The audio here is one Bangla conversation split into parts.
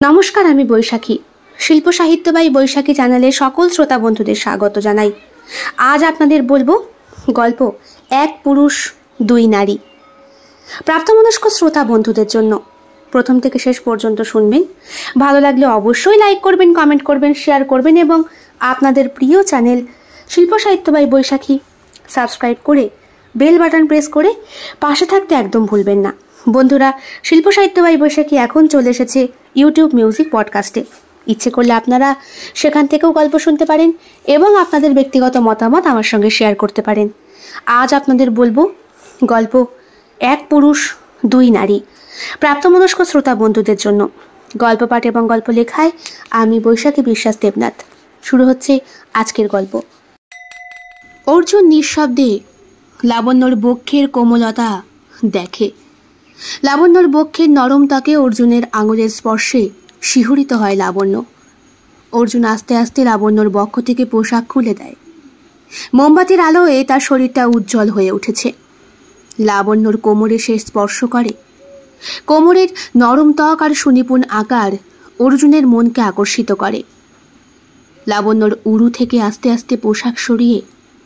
নমস্কার, আমি বৈশাখী। শিল্প সাহিত্য বাই বৈশাখী চ্যানেলে সকল শ্রোতা বন্ধুদের স্বাগত জানাই। আজ আপনাদের বলবো গল্প এক পুরুষ দুই নারী। প্রাপ্তবয়স্ক শ্রোতা বন্ধুদের জন্য প্রথম থেকে শেষ পর্যন্ত শুনবেন। ভালো লাগলে অবশ্যই লাইক করবেন, কমেন্ট করবেন, শেয়ার করবেন এবং আপনাদের প্রিয় চ্যানেল শিল্প সাহিত্য বাই বৈশাখী সাবস্ক্রাইব করে বেল বাটন প্রেস করে পাশে থাকতে একদম ভুলবেন না। বন্ধুরা, শিল্প সাহিত্য বাই বৈশাখী এখন চলে এসেছে ইউটিউব মিউজিক পডকাস্টে। ইচ্ছে করলে আপনারা সেখান থেকেও গল্প শুনতে পারেন এবং আপনাদের ব্যক্তিগত মতামত আমার সঙ্গে শেয়ার করতে পারেন। আজ আপনাদের বলবো গল্প এক পুরুষ দুই নারী। প্রাপ্তবয়স্ক শ্রোতা বন্ধুদের জন্য গল্প পাঠ এবং গল্প লেখায় আমি বৈশাখী বিশ্বাস দেবনাথ। শুরু হচ্ছে আজকের গল্প। অর্জুন নিঃশব্দে লাবণ্যর বক্ষের কোমলতা দেখে। লাবণ্যর বক্ষের নরম ত্বকে অর্জুনের আঙুলের স্পর্শে শিহরিত হয় লাবণ্য। অর্জুন আস্তে আস্তে লাবণ্যর বক্ষ থেকে পোশাক খুলে দেয়। মোমবাতির আলোয় তার শরীরটা উজ্জ্বল হয়ে উঠেছে। লাবণ্যর কোমরে সে স্পর্শ করে। কোমরের নরম ত্বক আর সুনিপুণ আকার অর্জুনের মনকে আকর্ষিত করে। লাবণ্যর উরু থেকে আস্তে আস্তে পোশাক সরিয়ে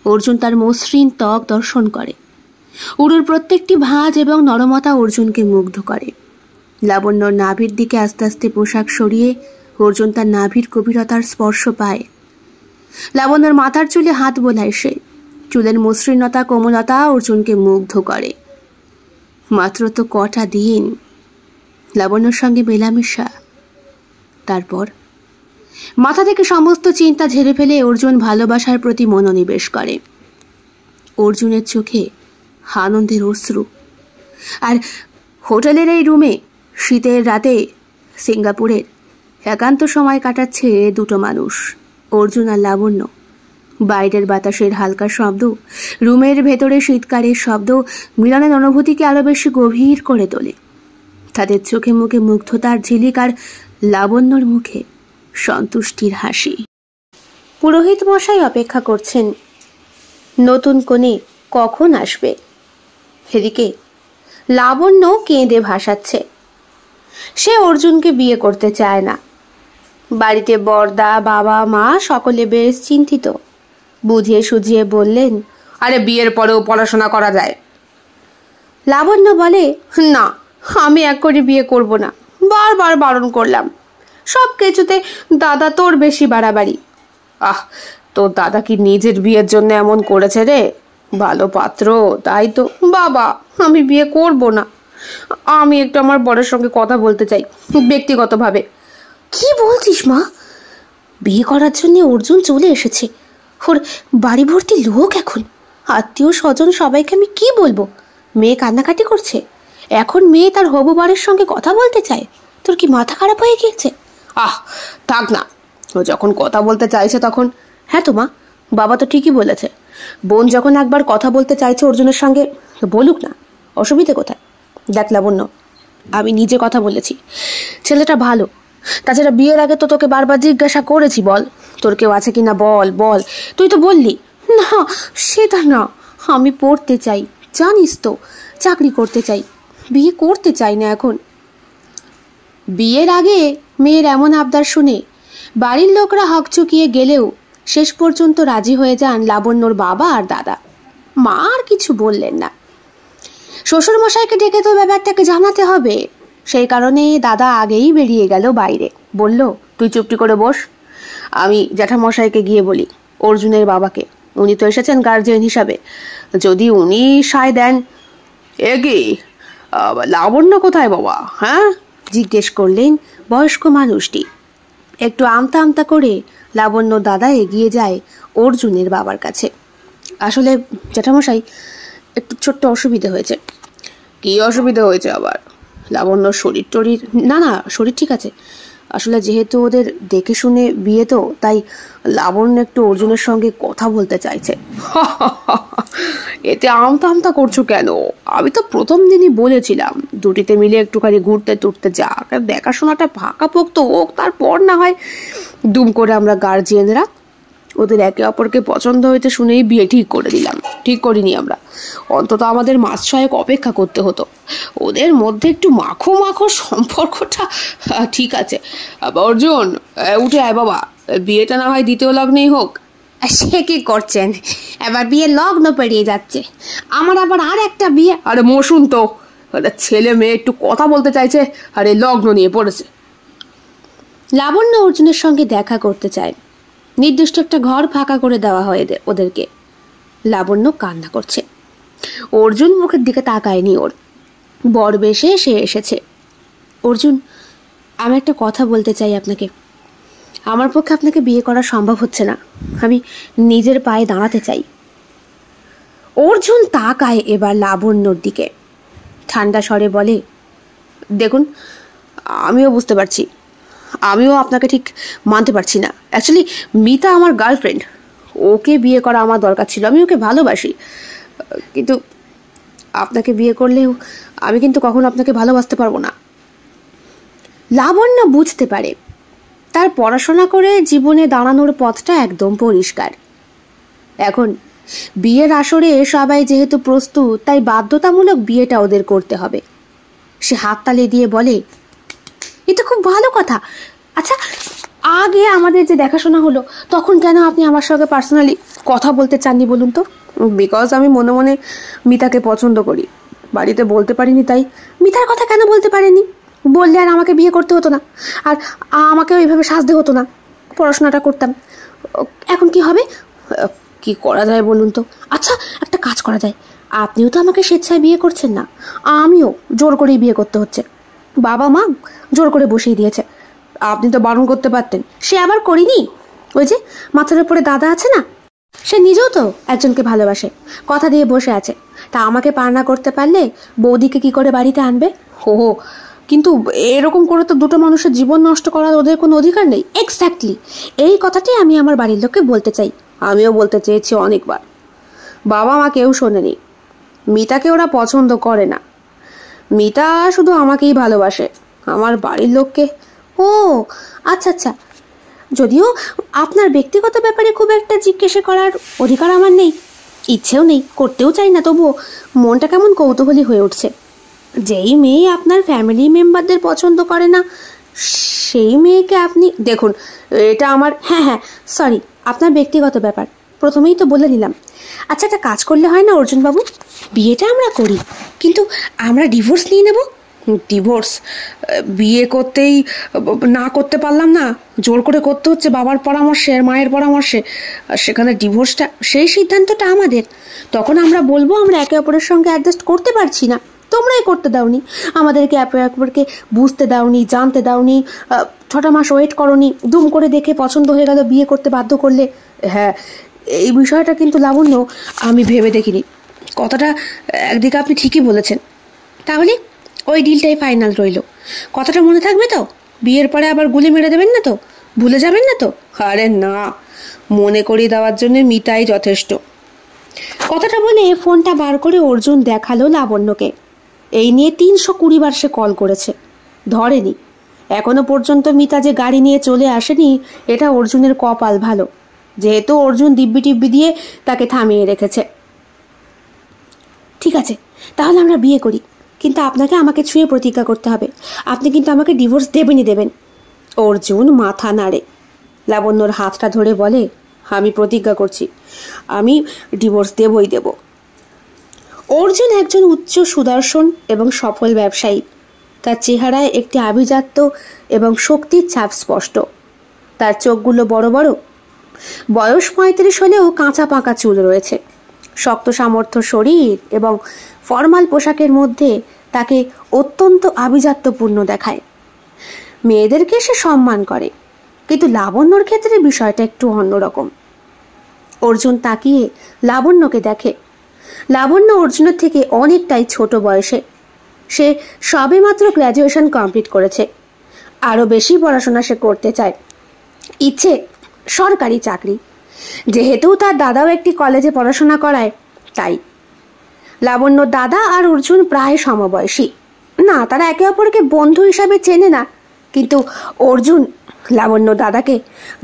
অর্জুন তার মসৃণ ত্বক দর্শন করে। উরুর প্রত্যেকটি ভাঁজ এবং নরমতা অর্জুনকে মুগ্ধ করে। লাবণ্যর নাভির দিকে আস্তে আস্তে পোশাক সরিয়ে অর্জুন তার নাভির গভীরতার স্পর্শ পায়। লাবণ্যর মাথার চুলে হাত বোলায় সে। চুলের মসৃণতা কোমলতা অর্জুনকে মুগ্ধ করে। মাত্র তো কটা দিন লাবণ্যর সঙ্গে মেলামেশা। তারপর মাথা থেকে সমস্ত চিন্তা ঝেড়ে ফেলে অর্জুন ভালোবাসার প্রতি মনোনিবেশ করে। অর্জুনের চোখে আনন্দের অশ্রু। আর হোটেলের এই রুমে শীতের রাতে সিঙ্গাপুরের একান্ত সময় কাটাচ্ছে দুটো মানুষ, অর্জুন আর লাবণ্য। বাইরের বাতাসের হালকা শব্দ, রুমের ভেতরে শীতকারের শব্দ মিলনের অনুভূতিকে আরো বেশি গভীর করে তোলে। তাদের চোখে মুখে মুগ্ধতার ঝিলিক আর লাবণ্যর মুখে সন্তুষ্টির হাসি। পুরোহিত মশাই অপেক্ষা করছেন নতুন কনে কখন আসবে। এদিকে লাবণ্য কেঁদে ভাসাচ্ছে। সে অর্জুনকে বিয়ে করতে চায় না। বাড়িতে বড়দা, বাবা, মা সকলে বেশ চিন্তিত। বুঝিয়ে সুঝিয়ে বললেন, আরে বিয়ের পরেও পড়াশোনা করা যায়। লাবণ্য বলে, না, আমি এক করে বিয়ে করব না। বারবার বারণ করলাম। সব কিছুতে দাদা তোর বেশি বাড়াবাড়ি। তোর দাদা কি নিজের বিয়ের জন্য এমন করেছে রে? ভালো পাত্র, তাই তো। বাবা, আমি বিয়ে করব না। আমি একটু আমার বরের সঙ্গে কথা বলতে চাই ব্যক্তিগতভাবে। কি বলছিস মা? বিয়ে করার জন্য অর্জুন চলে এসেছে। ওর বাড়ি ভর্তি লোক এখন, আত্মীয় স্বজন, সবাইকে আমি কি বলবো? মেয়ে কান্নাকাটি করছে। এখন মেয়ে তার হবু বরের সঙ্গে কথা বলতে চায়। তোর কি মাথা খারাপ হয়ে গিয়েছে? থাক না, ও যখন কথা বলতে চাইছে তখন। হ্যাঁ তো মা, বাবা তো ঠিকই বলেছে। বোন যখন একবার কথা বলতে চাইছে অর্জুনের সঙ্গে, বলুক না, অসুবিধে কোথায়? দেখ লাবণ্য, আমি নিজে কথা বলেছি, ছেলেটা ভালো। তাছাড়া বিয়ের আগে তো তোকে বারবার জিজ্ঞাসা করেছি, বল তোর কেউ আছে কিনা, বল বল। তুই তো বললি না। সেটা না, আমি পড়তে চাই, জানিস তো, চাকরি করতে চাই, বিয়ে করতে চাই না এখন। বিয়ের আগে মেয়ের এমন আবদার শুনে বাড়ির লোকরা হকচকিয়ে গেলেও শেষ পর্যন্ত রাজি হয়ে যান লাবণ্যর বাবা আর দাদা। মা আর কিছু বললেন না। শ্বশুর মশাইকে ডেকে তো ব্যাপারটাকে জানাতে হবে। সেই কারণে দাদা আগেই বেরিয়ে গেল বাইরে। বলল, তুই চুপটি করে বস, আমি জ্যাঠামশাইকে গিয়ে বলি, অর্জুনের বাবাকে। উনি তো এসেছেন গার্জিয়ান হিসাবে, যদি উনি সায় দেন। এ কি, লাবণ্য কোথায় বাবা? হ্যাঁ, জিজ্ঞেস করলেন বয়স্ক মানুষটি। একটু আমতা আমতা করে লাবণ্য দাদা এগিয়ে যায় অর্জুনের বাবার কাছে। আসলে জ্যাঠামশাই, একটু ছোট্ট অসুবিধা হয়েছে। কি অসুবিধা হয়েছে আবার? লাবণ্যর শরীর টরীর না, শরীর ঠিক আছে। আসলে যেহেতু ওদের দেখে শুনে বিয়ে, তো তাই লাবণ্য একটু অর্জুনের সঙ্গে কথা বলতে চাইছে। এতে আমতা আমতা করছো কেন? আমি তো প্রথম দিনই বলেছিলাম দুটিতে মিলে একটুখানি ঘুরতে টুরতে যাক, দেখাশোনাটা ফাঁকা পোক্ত হোক, তারপর না হয় দুম করে আমরা গার্জিয়ানরা ওদের একে অপরকে পছন্দ হয়েছে শুনেই বিয়ে ঠিক করে দিলাম। ঠিক করিনি আমরা, অন্তত আমাদের মাস 6 অপেক্ষা করতে হতো। ওদের মধ্যে একটু মাখো মাখো সম্পর্কটা ঠিক আছে। অর্জুন, উঠে আয় বাবা, বিয়েটা না হয় দ্বিতীয় লগ্নেই হোক। সে কি করছেন, এবার বিয়ে লগ্ন পেরিয়ে যাচ্ছে, আমার আবার আর একটা বিয়ে। আরে মশুন তো, ছেলে মেয়ে একটু কথা বলতে চাইছে, আরে লগ্ন নিয়ে পড়েছে। লাবণ্য অর্জুনের সঙ্গে দেখা করতে চায়। নির্দিষ্ট একটা ঘর ফাঁকা করে দেওয়া হয় ওদেরকে। লাবণ্য কান্না করছে। অর্জুন মুখের দিকে তাকায়নি ওর। বর বেশে সে এসেছে। অর্জুন, আমি একটা কথা বলতে চাই আপনাকে। আমার পক্ষে আপনাকে বিয়ে করা সম্ভব হচ্ছে না। আমি নিজের পায়ে দাঁড়াতে চাই। অর্জুন তাকায় এবার লাবণ্যর দিকে। ঠান্ডা স্বরে বলে, দেখুন, আমিও বুঝতে পারছি, আমিও আপনাকে ঠিক মানতে পারছি না। অ্যাকচুয়ালি মিতা আমার গার্লফ্রেন্ড, ওকে বিয়ে করা আমার দরকার ছিল, আমি ওকে ভালোবাসি। কিন্তু আপনাকে বিয়ে করলেও আমি কিন্তু কখনো আপনাকে ভালোবাসতে পারবো না। লাবণ্য বুঝতে পারে তার পড়াশোনা করে জীবনে দাঁড়ানোর পথটা একদম পরিষ্কার। এখন বিয়ের আসরে সবাই যেহেতু প্রস্তুত, তাই বাধ্যতামূলক বিয়েটা ওদের করতে হবে। সে হাততালি দিয়ে বলে, এটা খুব ভালো কথা। আচ্ছা, আগে আমাদের যে দেখাশোনা হলো তখন কেন আপনি আমার সঙ্গে পার্সোনালি কথা বলতে চাননি বলুন তো? বিকজ আমি মনে মনে মিতাকে পছন্দ করি, বাড়িতে বলতে পারিনি তাই। মিতার কথা কেন বলতে পারেনি? বললে আর আমাকে বিয়ে করতে হতো না, আর আমাকেও এইভাবে সাজতে হতো না, পড়াশোনাটা করতাম। এখন কি হবে? কি করা যায় বলুন তো? আচ্ছা, একটা কাজ করা যায়। আপনিও তো আমাকে স্বেচ্ছায় বিয়ে করছেন না, আমিও জোর করেই বিয়ে করতে হচ্ছে। বাবা মা জোর করে বসিয়ে দিয়েছে। আপনি তো বারণ করতে পারতেন। সে আবার করিনি। ওই যে মাথার উপরে দাদা আছে না, সে নিজেও তো একজনকে ভালোবাসে, কথা দিয়ে বসে আছে। তা আমাকে পার না করতে পারলে বৌদিকে কি করে বাড়িতে আনবে? হো, কিন্তু এরকম করে তো দুটো মানুষের জীবন নষ্ট করার ওদের কোনো অধিকার নেই। এক্স্যাক্টলি, এই কথাটাই আমি আমার বাড়ির লোককে বলতে চাই। আমিও বলতে চেয়েছি অনেকবার, বাবা মা কেউ শোনেনি। মিতাকে ওরা পছন্দ করে না, মিতা শুধু আমাকেই ভালোবাসে, আমার বাড়ির লোককে। ও আচ্ছা আচ্ছা, যদিও আপনার ব্যক্তিগত ব্যাপারে খুব একটা জিজ্ঞাসা করার অধিকার আমার নেই, ইচ্ছেও নেই, করতেও চাই না, তবুও মনটা কেমন কৌতূহলী হয়ে উঠছে। যেই মেয়ে আপনার ফ্যামিলি মেম্বারদের পছন্দ করে না, সেই মেয়েকে আপনি... দেখুন, এটা আমার... হ্যাঁ, সরি, আপনার ব্যক্তিগত ব্যাপার, প্রথমেই তো বলে নিলাম। আচ্ছা, একটা কাজ করলে হয় না অর্জুনবাবু? বিয়েটা আমরা করি, কিন্তু আমরা ডিভোর্স নিয়ে নেব। ডিভোর্স? বিয়ে করতেই না করতে পারলাম না, জোর করে করতে হচ্ছে বাবার পরামর্শে আর মায়ের পরামর্শে, সেখানে ডিভোর্সটা, সেই সিদ্ধান্তটা আমাদের। তখন আমরা বলবো আমরা একে অপরের সঙ্গে অ্যাডজাস্ট করতে পারছি না, তোমরাই করতে দাওনি, আমাদেরকে একে অপরকে বুঝতে দাওনি, জানতে দাওনি, 6টা মাস ওয়েট করনি, দুম করে দেখে পছন্দ হয়ে গেল, বিয়ে করতে বাধ্য করলে। হ্যাঁ, এই বিষয়টা কিন্তু লাবণ্য আমি ভেবে দেখিনি। কথাটা একদিকে আপনি ঠিকই বলেছেন। তাহলে ওই ডিলটাই ফাইনাল রইল। কথাটা মনে থাকবে তো? বিয়ের পরে আবার গুলি মেরে দেবেন না তো? ভুলে যাবেন না তো? আরে না, মনে করিয়ে দেওয়ার জন্য মিতাই যথেষ্ট। কথাটা বলে ফোনটা বার করে অর্জুন দেখালো লাবণ্যকে। এই নিয়ে 320 বার সে কল করেছে, ধরেনি। এখনো পর্যন্ত মিতা যে গাড়ি নিয়ে চলে আসেনি, এটা অর্জুনের কপাল ভালো, যেহেতু অর্জুন দিব্যি টিব্বি দিয়ে তাকে থামিয়ে রেখেছে। ঠিক আছে, তাহলে আমরা বিয়ে করি, কিন্তু আপনাকে আমাকে ছুঁয়ে প্রতিজ্ঞা করতে হবে, আপনি কিন্তু আমাকে ডিভোর্স দেবেনই দেবেন। অর্জুন মাথা নাড়ে। লাবণ্যর হাতটা ধরে বলে, আমি প্রতিজ্ঞা করছি, আমি ডিভোর্স দেবই দেব। অর্জুন একজন উচ্চ সুদর্শন এবং সফল ব্যবসায়ী। তার চেহারায় একটি আভিজাত্য এবং শক্তির ছাপ স্পষ্ট। তার চোখগুলো বড় বড়। বয়স 35 হলেও কাঁচা পাকা চুল রয়েছে। শক্ত সামর্থ্য শরীর এবং ফর্মাল পোশাকের মধ্যে তাকে অত্যন্ত আভিজাত্যপূর্ণ দেখায়। মেয়েদেরকে সে সম্মান করে, কিন্তু লাবণ্যর ক্ষেত্রে বিষয়টা একটু অন্যরকম। অর্জুন তাকিয়ে লাবণ্যকে দেখে। লাবণ্য অর্জুনের থেকে অনেকটাই ছোট বয়সে। সে সবেমাত্র গ্র্যাজুয়েশন কমপ্লিট করেছে। আরো বেশি পড়াশোনা সে করতে চায়। ইচ্ছে সরকারি চাকরি, যেহেতু তার দাদাও একটি কলেজে পড়াশোনা করায় তাই। লাবণ্যর দাদা আর অর্জুন প্রায় সমবয়সী। না, তারা একে অপরকে বন্ধু হিসাবে চেনে না, কিন্তু অর্জুন লাবণ্য দাদাকে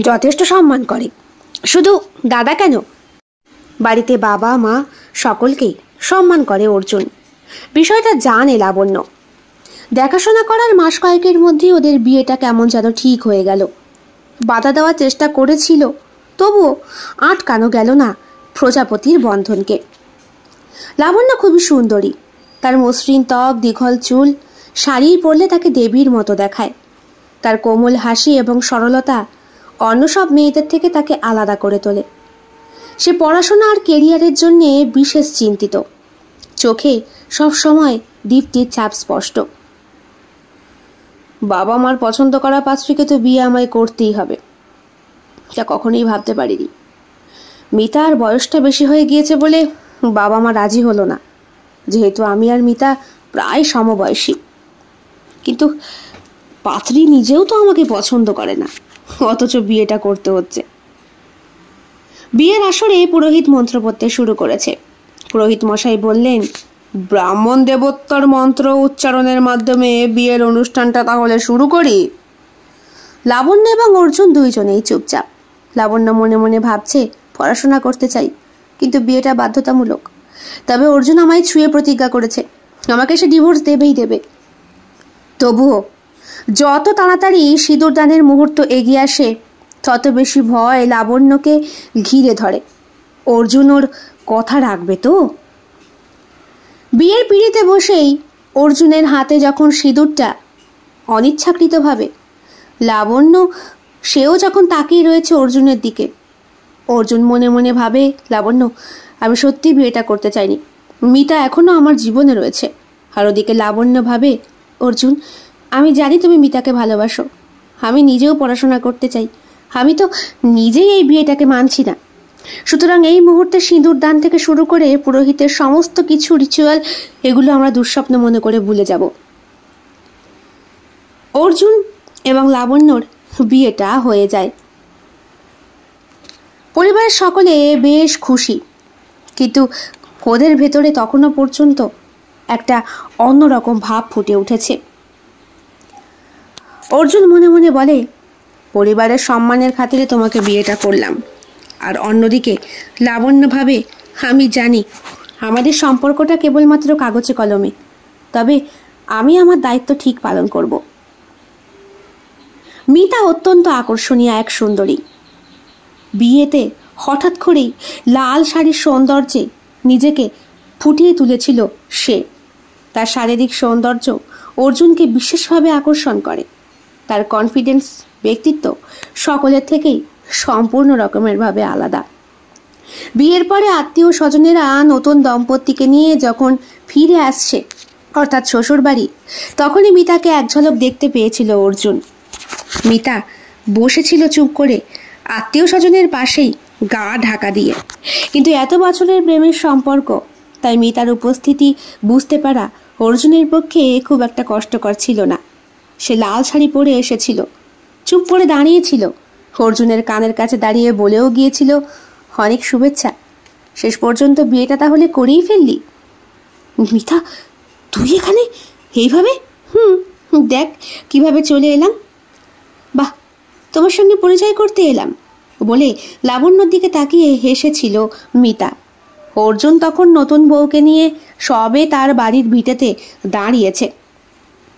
যথেষ্ট সম্মান করে। শুধু দাদা কেন, বাড়িতে বাবা মা সকলকেই সম্মান করে অর্জুন। বিষয়টা জানে লাবণ্য। দেখাশোনা করার মাস কয়েকের মধ্যেই ওদের বিয়েটা কেমন যেন ঠিক হয়ে গেল। বাধা দেওয়ার চেষ্টা করেছিল, তবুও আটকানো গেল না প্রজাপতির বন্ধনকে। লাবণ্য খুবই সুন্দরী। তার মসৃণ ত্বক, দীঘল চুল, শাড়ি পরলে তাকে দেবীর মতো দেখায়। তার কোমল হাসি এবং সরলতা অন্য সব মেয়েদের থেকে তাকে আলাদা করে তোলে। সে পড়াশোনা আর কেরিয়ারের জন্যে বিশেষ চিন্তিত। চোখে সব সময় দীপ্তির ছাপ স্পষ্ট। বাবা মার পছন্দ করা পাত্রীকে তো বিয়ে আমায় করতেই হবে, যা কখনোই ভাবতে পারিনি। মিতার বয়সটা বেশি হয়ে গিয়েছে বলে বাবা মা রাজি হলো না, যেহেতু আমি আর মিতা প্রায় সমবয়সী। কিন্তু পাত্রী নিজেও তো আমাকে পছন্দ করে না, অথচ বিয়েটা করতে হচ্ছে। বিয়ের আসরে পুরোহিত মন্ত্র পড়তে শুরু করেছে। পুরোহিত মশাই বললেন, ব্রাহ্মণ দেবোত্তর মন্ত্র উচ্চারণের মাধ্যমে বিয়ের অনুষ্ঠানটা তাহলে শুরু করি। লাবণ্য এবং অর্জুন দুইজনেই চুপচাপ। লাবণ্য মনে মনে ভাবছে, পড়াশোনা করতে চাই, কিন্তু বিয়েটা বাধ্যতামূলক। তবে অর্জুন আমায় ছুঁয়ে প্রতিজ্ঞা করেছে, আমাকে সে ডিভোর্স দেবেই দেবে। তবুও যত তাড়াতাড়ি সিঁদুর দানের মুহূর্ত এগিয়ে আসে, তত বেশি ভয় লাবণ্যকে ঘিরে ধরে। অর্জুন ওর কথা রাখবে তো? বিয়ের পিঁড়িতে বসেই অর্জুনের হাতে যখন সিঁদুরটা অনিচ্ছাকৃতভাবে, লাবণ্য সেও যখন তাকিয়ে রয়েছে অর্জুনের দিকে। অর্জুন মনে মনে ভাবে, লাবণ্য, আমি সত্যি বিয়েটা করতে চাইনি, মিতা এখনো আমার জীবনে রয়েছে। আর ওদিকে লাবণ্য ভাবে, অর্জুন, আমি জানি তুমি মিতাকে ভালোবাসো, আমি নিজেও পড়াশোনা করতে চাই, আমি তো নিজেই এই বিয়েটাকে মানছি না। সুতরাং এই মুহূর্তে সিঁদুর দান থেকে শুরু করে পুরোহিতের সমস্ত কিছু রিচুয়াল, এগুলো আমরা দুঃস্বপ্ন মনে করে ভুলে যাব। অর্জুন এবং লাবণ্যর বিয়েটা হয়ে যায়। পরিবারের সকলে বেশ খুশি, কিন্তু ওদের ভেতরে তখনও পর্যন্ত একটা অন্যরকম ভাব ফুটে উঠেছে। অর্জুন মনে মনে বলে, পরিবারের সম্মানের খাতিরে তোমাকে বিয়েটা করলাম। আর অন্যদিকে লাবণ্য ভাবে, আমি জানি আমাদের সম্পর্কটা কেবলমাত্র কাগজে কলমে, তবে আমি আমার দায়িত্ব ঠিক পালন করব। মিতা অত্যন্ত আকর্ষণীয় এক সুন্দরী। বিয়েতে হঠাৎ করেই লাল শাড়ির সৌন্দর্যে নিজেকে ফুটিয়ে তুলেছিল সে। তার শারীরিক সৌন্দর্য অর্জুনকে বিশেষভাবে আকর্ষণ করে। তার কনফিডেন্স, ব্যক্তিত্ব সকলের থেকেই সম্পূর্ণ রকমের ভাবে আলাদা। বিয়ের পরে আত্মীয় স্বজনেরা নতুন দম্পতিকে নিয়ে যখন ফিরে আসছে, অর্থাৎ শ্বশুর বাড়ি, তখনই মিতাকে এক ঝলক দেখতে পেয়েছিল অর্জুন। মিতা বসেছিল চুপ করে আত্মীয় স্বজনের পাশেই, গা ঢাকা দিয়ে। কিন্তু এত বছরের প্রেমের সম্পর্ক, তাই মিতার উপস্থিতি বুঝতে পারা অর্জুনের পক্ষে খুব একটা কষ্টকর ছিল না। সে লাল শাড়ি পরে এসেছিল, চুপ করে দাঁড়িয়েছিল, অর্জুনের কানের কাছে দাঁড়িয়ে বলেও গিয়েছিল, অনেক শুভেচ্ছা, শেষ পর্যন্ত বিয়েটা তাহলে করেই ফেললি। মিতা, তুই এখানে এইভাবে? দেখ কিভাবে চলে এলাম। বাহ, তোমার সঙ্গে পরিচয় করতে এলাম বলে লাবণ্যর দিকে তাকিয়ে হেসেছিল মিতা। অর্জুন তখন নতুন বউকে নিয়ে সবে তার বাড়ির ভিটেতে দাঁড়িয়েছে।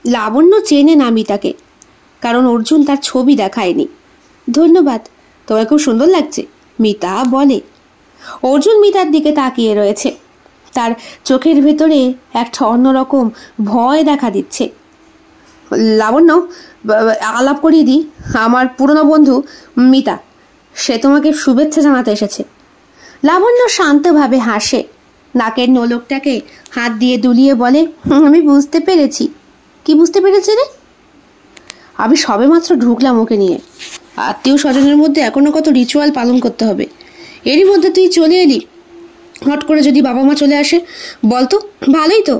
লাবণ্য চেনে না মিতাকে, কারণ অর্জুন তার ছবি দেখায়নি। ধন্যবাদ, তোমায় খুব সুন্দর লাগছে, মিতা বলে। অর্জুন মিতার দিকে তাকিয়ে রয়েছে। তার চোখের ভেতরে একটা অন্যরকম ভয় দেখা দিচ্ছে। লাবণ্য, আলাপ করিয়ে দিই, আমার পুরনো বন্ধু মিতা, সে তোমাকে শুভেচ্ছা জানাতে এসেছে। লাবণ্য শান্তভাবে হাসে, নাকের নোলকটাকে হাত দিয়ে দুলিয়ে বলে, আমি বুঝতে পেরেছি। কি বুঝতে পেরেছে রে? আমি সবেমাত্র ঢুকলাম ওকে নিয়ে। আত্মীয় স্বজনের মধ্যে এখনো কত রিচুয়াল পালন করতে হবে, এরই মধ্যে তুই চলে এলি। হট করে যদি বাবা মা চলে আসে, বলতো? ভালোই তো,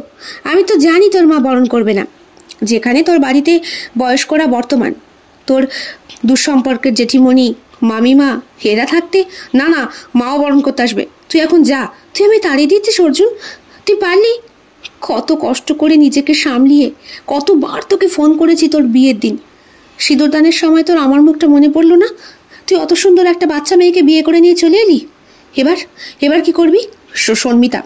আমি তো জানি তোর মা বরণ করবে না। যেখানে তোর বাড়িতে বয়স্করা বর্তমান, তোর দুঃসম্পর্কের জেঠিমণি, মামিমা, এরা থাকতে, না না, মাও বরণ করতে আসবে। তুই এখন যা। তুই আমি তাড়িয়ে দিচ্ছিস অর্জুন? তুই পারলি? কত কষ্ট করে নিজেকে সামলিয়ে কতবার তোকে ফোন করেছি তোর বিয়ের দিন। সিঁদুরদানের সময় তোর আমার মুখটা মনে পড়লো না? তুই তুই অত সুন্দর একটা বাচ্চা মেয়েকে বিয়ে করে নিয়ে চলে এলি। এবার এবার কি করবি? শোন মিতা,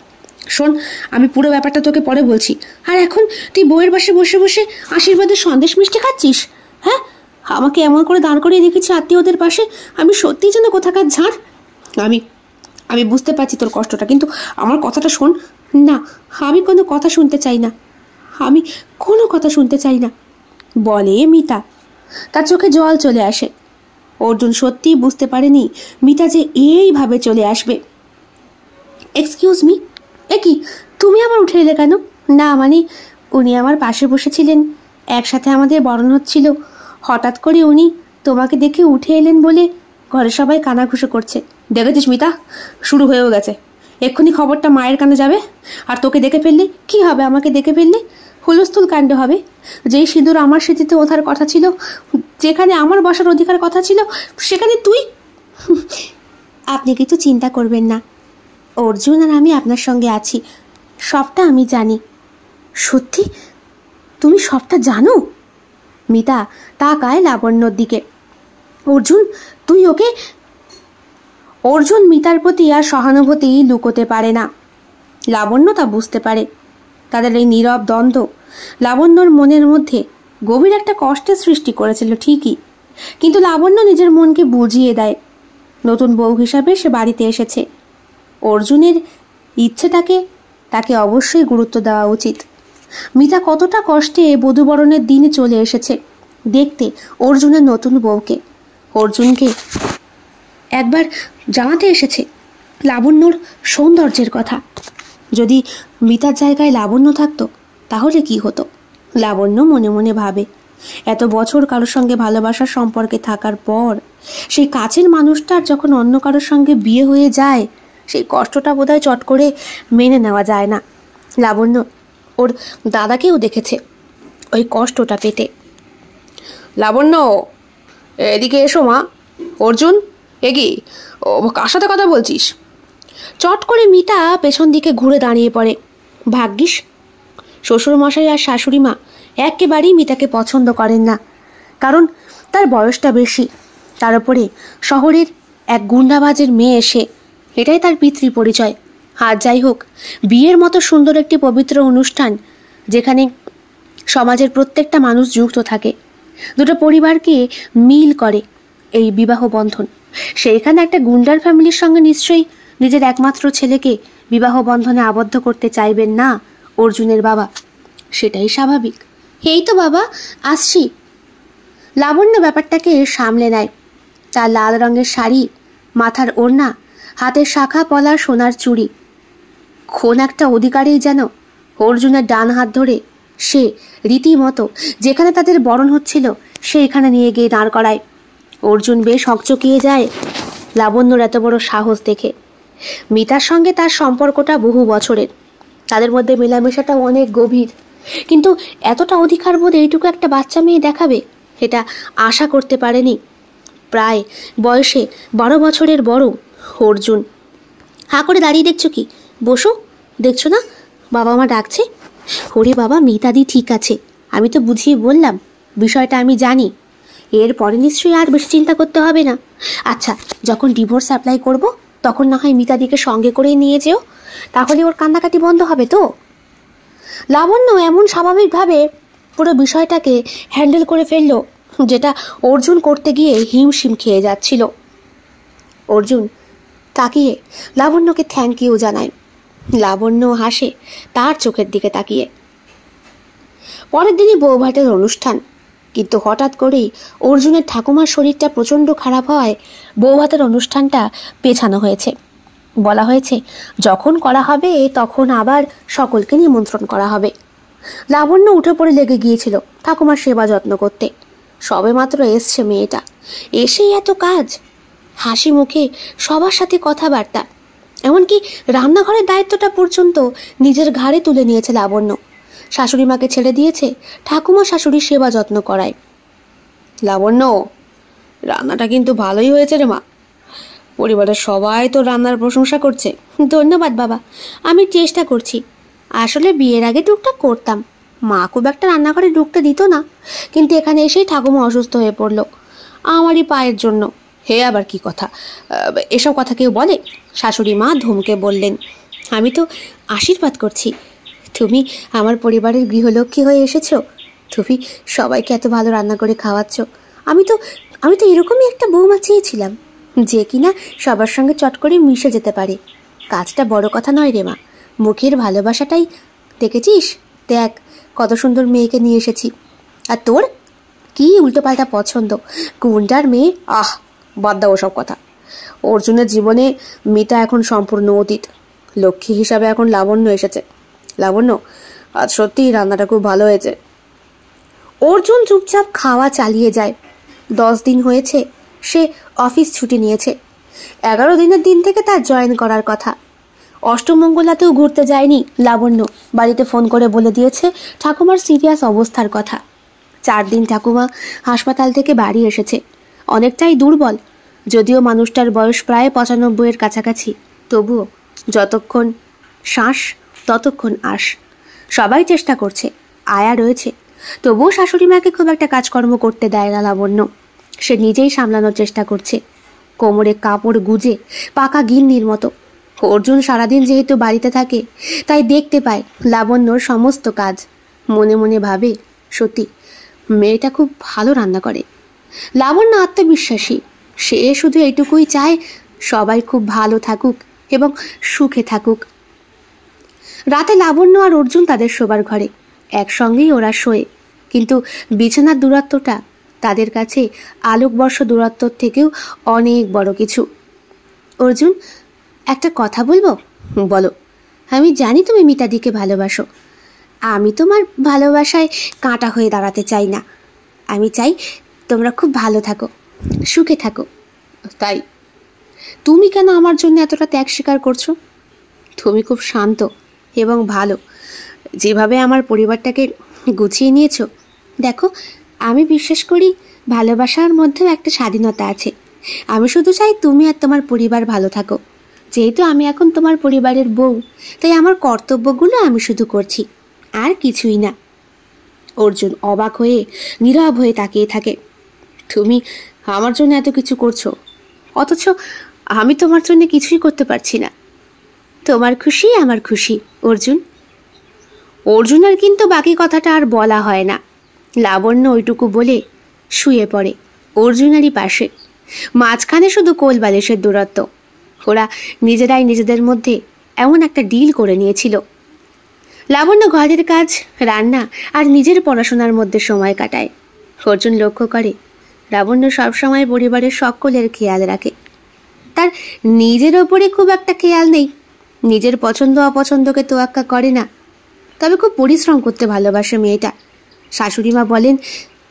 শোন, আমি পুরো ব্যাপারটা তোকে পরে বলছি। আর এখন তুই বউয়ের পাশে বসে বসে আশীর্বাদের সন্দেশ মিষ্টি খাচ্ছিস? হ্যাঁ, আমাকে এমন করে দাঁড় করিয়ে রেখেছি আত্মীয়দের পাশে, আমি সত্যিই যেন কোথাকার ঝাড়। আমি বুঝতে পারছি তোর কষ্টটা, কিন্তু আমার কথাটা শোন। না, আমি কোনো কথা শুনতে চাই না, আমি কোনো কথা শুনতে চাই না, বলে মিতা। তার চোখে জল চলে আসে। অর্জুন সত্যিই বুঝতে পারেনি মিতা যে এইভাবে চলে আসবে। এক্সকিউজ মি, এ কি, তুমি আবার উঠে এলে কেন? না মানে, উনি আমার পাশে বসেছিলেন, একসাথে আমাদের বরণ হচ্ছিল, হঠাৎ করে উনি তোমাকে দেখে উঠে এলেন বলে ঘরে সবাই কানাঘুষো করছে। দেখেছিস মিতা, শুরু হয়েও গেছে। এক্ষুনি খবরটা মায়ের কানে যাবে, আর তোকে দেখে ফেললে কি হবে? আমাকে দেখে ফেললে হুলস্থুল কাণ্ড হবে। যেই সিঁদুর আমার স্মৃতিতে ওঠার কথা ছিল, যেখানে আমার বসার অধিকার কথা ছিল, সেখানে তুই। আপনি কিছু চিন্তা করবেন না, অর্জুন আর আমি আপনার সঙ্গে আছি, সবটা আমি জানি। সত্যি? তুমি সবটা জানো? মিতা তাকায় লাবণ্যর দিকে। অর্জুন, তুই ওকে? অর্জুন মিতার প্রতি আর সহানুভূতি লুকোতে পারে না। লাবণ্য তা বুঝতে পারে। তাদের এই নীরব দ্বন্দ্ব লাবণ্যর মনের মধ্যে গভীর একটা কষ্টের সৃষ্টি করেছিল ঠিকই, কিন্তু লাবণ্য নিজের মনকে বুঝিয়ে দেয় নতুন বউ হিসাবে সে বাড়িতে এসেছে। অর্জুনের ইচ্ছেটাকে তাকে অবশ্যই গুরুত্ব দেওয়া উচিত। মিতা কতটা কষ্টে বধূবরণের দিনে চলে এসেছে দেখতে অর্জুনের নতুন বউকে। অর্জুনকে একবার জানাতে এসেছে লাবণ্যর সৌন্দর্যের কথা। যদি মিতার জায়গায় লাবণ্য থাকতো তাহলে কি হতো? লাবণ্য মনে মনে ভাবে, এত বছর কারোর সঙ্গে ভালোবাসার সম্পর্কে থাকার পর সেই কাছের মানুষটার যখন অন্য কারোর সঙ্গে বিয়ে হয়ে যায়, সেই কষ্টটা বোধহয় চট করে মেনে নেওয়া যায় না। লাবণ্য ওর দাদাকেও দেখেছে ওই কষ্টটা পেতে। লাবণ্য, এদিকে এসো মা। অর্জুন, এগি, ও কার সাথে কথা বলছিস? চট করে মিতা পেছন দিকে ঘুরে দাঁড়িয়ে পড়ে। ভাগ্যিস শ্বশুরমশাই আর শাশুড়ি মা একেবারেই মিতাকে পছন্দ করেন না, কারণ তার বয়সটা বেশি, তার উপরে শহরের এক গুন্ডাবাজের মেয়ে এসে, এটাই তার পিতৃ পরিচয়। আর যাই হোক, বিয়ের মতো সুন্দর একটি পবিত্র অনুষ্ঠান যেখানে সমাজের প্রত্যেকটা মানুষ যুক্ত থাকে, দুটো পরিবারকে মিল করে এই বিবাহ বন্ধন, সেইখানে একটা গুন্ডার ফ্যামিলির সঙ্গে নিশ্চয়ই নিজের একমাত্র ছেলেকে বিবাহ বন্ধনে আবদ্ধ করতে চাইবেন না অর্জুনের বাবা। সেটাই স্বাভাবিক। এই তো বাবা, আসছি। লাবণ্য ব্যাপারটাকে সামলে নেয়। তার লাল রঙের শাড়ি, মাথার ওড়না, হাতের শাখা পলা সোনার চুড়ি, কোন একটা অধিকারেই যেন অর্জুনের ডান হাত ধরে সে রীতিমতো যেখানে তাদের বরণ হচ্ছিল সেইখানে নিয়ে গিয়ে দাঁড় করায়। অর্জুন বেশ হকচকিয়ে যায় লাবণ্যর এত বড় সাহস দেখে। মিতার সঙ্গে তার সম্পর্কটা বহু বছরের, তাদের মধ্যে মেলামেশাটা অনেক গভীর, কিন্তু এতটা অধিকার বোধ এইটুকু একটা বাচ্চা মেয়ে দেখাবে এটা আশা করতে পারেনি। প্রায় বয়সে 12 বছরের বড় অর্জুন। হা করে দাঁড়িয়ে দেখছো কি? বসো, দেখছো না বাবা মা ডাকছে? ওরে বাবা, মিতাদি ঠিক আছে, আমি তো বুঝিয়ে বললাম, বিষয়টা আমি জানি, এরপরে নিশ্চয়ই আর বেশি চিন্তা করতে হবে না। আচ্ছা, যখন ডিভোর্স অ্যাপ্লাই করব তখন না হয় মিতাদিকে সঙ্গে করে নিয়ে যেও, তাহলে ওর কান্নাকাটি বন্ধ হবে তো। লাবণ্য এমন স্বাভাবিকভাবে পুরো বিষয়টাকে হ্যান্ডেল করে ফেলল যেটা অর্জুন করতে গিয়ে হিমশিম খেয়ে যাচ্ছিল। অর্জুন তাকিয়ে লাবণ্যকে থ্যাংক ইউ জানায়। লাবণ্য হাসে তার চোখের দিকে তাকিয়ে। পরের দিনই বৌভাতের অনুষ্ঠান, কিন্তু হঠাৎ করেই অর্জুনের ঠাকুমার শরীরটা প্রচণ্ড খারাপ হওয়ায় বৌভাতের অনুষ্ঠানটা পেছানো হয়েছে। বলা হয়েছে যখন করা হবে তখন আবার সকলকে নিমন্ত্রণ করা হবে। লাবণ্য উঠে পড়ে লেগে গিয়েছিল ঠাকুমার সেবা যত্ন করতে। সবে মাত্র এসছে মেয়েটা, এসেই এত কাজ, হাসি মুখে সবার সাথে কথাবার্তা, এমনকি রান্নাঘরের দায়িত্বটা পর্যন্ত নিজের ঘাড়ে তুলে নিয়েছে লাবণ্য। শাশুড়ি মাকে ছেড়ে দিয়েছে ঠাকুমা শাশুড়ির সেবা যত্ন করায়। লাবণ্য, রান্নাটা কিন্তু ভালোই হয়েছে রে মা, পরিবারের সবাই তো রান্নার প্রশংসা করছে। ধন্যবাদ বাবা, আমি চেষ্টা করছি। আসলে বিয়ের আগে টুকটাক করতাম, মা খুব একটা রান্নাঘরে ঢুকতে দিত না, কিন্তু এখানে এসেই ঠাকুমা অসুস্থ হয়ে পড়লো আমারই পায়ের জন্য, হে আবার কি কথা, এসব কথা কেউ বলে? শাশুড়ি মা ধমকে বললেন। আমি তো আশীর্বাদ করছি, তুমি আমার পরিবারের গৃহলক্ষ্মী হয়ে এসেছো। তুমি সবাইকে এত ভালো রান্না করে খাওয়াচ্ছ। আমি তো এরকমই একটা বৌমা চেয়েছিলাম, যে কিনা সবার সঙ্গে চট করে মিশে যেতে পারে। কাজটা বড় কথা নয় রে মা, মুখের ভালোবাসাটাই। দেখেছিস, দেখ কত সুন্দর মেয়েকে নিয়ে এসেছি। আর তোর কি উল্টোপাল্টা পছন্দ, গুন্ডার মেয়ে। আহ, বাদ দাও ওসব কথা। অর্জুনের জীবনে মিতা এখন সম্পূর্ণ অতীত। লক্ষ্মী হিসাবে এখন লাবণ্য এসেছে। লাবণ্য, আজ সত্যিই রান্নাটা খুব ভালো হয়েছে। অর্জুন চুপচাপ খাওয়া চালিয়ে যায়। 10 দিন হয়েছে সে অফিস ছুটি নিয়েছে। 11 দিনের দিন থেকে তার জয়েন করার কথা। অষ্টমঙ্গলাতেও ঘুরতে যায়নি লাবণ্য। বাড়িতে ফোন করে বলে দিয়েছে ঠাকুমার সিরিয়াস অবস্থার কথা। 4 দিন ঠাকুমা হাসপাতাল থেকে বাড়ি এসেছে, অনেকটাই দুর্বল। যদিও মানুষটার বয়স প্রায় 95-এর কাছাকাছি, তবুও যতক্ষণ শ্বাস ততক্ষণ আশ। সবাই চেষ্টা করছে, আয়া রয়েছে, তবুও শাশুড়ি মাকে খুব একটা কাজকর্ম করতে দেয় না লাবণ্য। সে নিজেই সামলানোর চেষ্টা করছে, কোমরে কাপড় গুজে পাকা গিন্নির মতো। অর্জুন সারাদিন যেহেতু বাড়িতে থাকে, তাই দেখতে পায় লাবণ্যর সমস্ত কাজ। মনে মনে ভাবে, সত্যি মেয়েটা খুব ভালো রান্না করে। লাবণ্য আত্মবিশ্বাসী, সে শুধু এইটুকুই চায় সবাই খুব ভালো থাকুক এবং সুখে থাকুক। রাতে লাবণ্য আর অর্জুন তাদের শোবার ঘরে, একসঙ্গেই ওরা শোয়। কিন্তু বিছানার দূরত্বটা তাদের কাছে আলোকবর্ষ দূরত্বর থেকেও অনেক বড় কিছু। অর্জুন, একটা কথা বলবো? বলো। আমি জানি তুমি মিতাদিকে ভালোবাসো। আমি তোমার ভালোবাসায় কাঁটা হয়ে দাঁড়াতে চাই না। আমি চাই তোমরা খুব ভালো থাকো, সুখে থাকো। তাই তুমি কেন আমার জন্য এতটা ত্যাগ স্বীকার করছো? তুমি খুব শান্ত এবং ভালো, যেভাবে আমার পরিবারটাকে গুছিয়ে নিয়েছো। দেখো, আমি বিশ্বাস করি ভালোবাসার মধ্যেও একটা স্বাধীনতা আছে। আমি শুধু চাই তুমি আর তোমার পরিবার ভালো থাকো। যেহেতু আমি এখন তোমার পরিবারের বউ, তাই আমার কর্তব্যগুলো আমি শুধু করছি, আর কিছুই না। অর্জুন অবাক হয়ে নীরব হয়ে তাকিয়ে থাকে। তুমি আমার জন্য এত কিছু করছো, অথচ আমি তোমার জন্য কিছুই করতে পারছি না। তোমার খুশি আমার খুশি অর্জুন। অর্জুনের কিন্তু বাকি কথাটা আর বলা হয় না। লাবণ্য ওইটুকু বলে শুয়ে পড়ে অর্জুনেরই পাশে। মাঝখানে শুধু কোল বালিশের দূরত্ব। ওরা নিজেরাই নিজেদের মধ্যে এমন একটা ডিল করে নিয়েছিল। লাবণ্য ঘরের কাজ, রান্না আর নিজের পড়াশোনার মধ্যে সময় কাটায়। অর্জুন লক্ষ্য করে লাবণ্য সবসময় পরিবারের সকলের খেয়াল রাখে, তার নিজের ওপরে খুব একটা খেয়াল নেই। নিজের পছন্দ অপছন্দকে তোয়াক্কা করে না, তবে খুব পরিশ্রম করতে ভালোবাসে মেয়েটা। শাশুড়ি মা বলেন,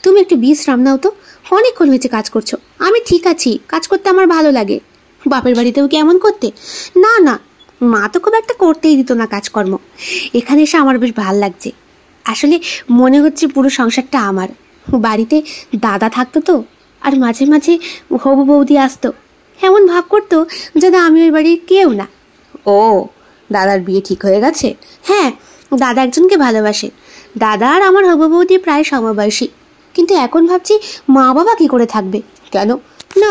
তুমি একটু বিশ্রাম নাও তো, অনেকক্ষণ হয়েছে কাজ করছো। আমি ঠিক আছি, কাজ করতে আমার ভালো লাগে। বাপের বাড়িতেও কি এমন করতে? না না, মা তো খুব একটা করতেই দিত না কাজকর্ম। এখানে এসে আমার বেশ ভাল লাগছে। আসলে মনে হচ্ছে পুরো সংসারটা আমার। বাড়িতে দাদা থাকতো তো, আর মাঝে মাঝে হবু বৌদি আসতো, এমন ভাব করতো যেন আমি ওই বাড়ির কেউ না। ও, দাদার বিয়ে ঠিক হয়ে গেছে? হ্যাঁ, দাদা একজনকে ভালোবাসে। দাদা আর আমার হবু বৌদি প্রায় সমবয়সী, কিন্তু এখন ভাবছি মা বাবা কি করে থাকবে। কেন? না,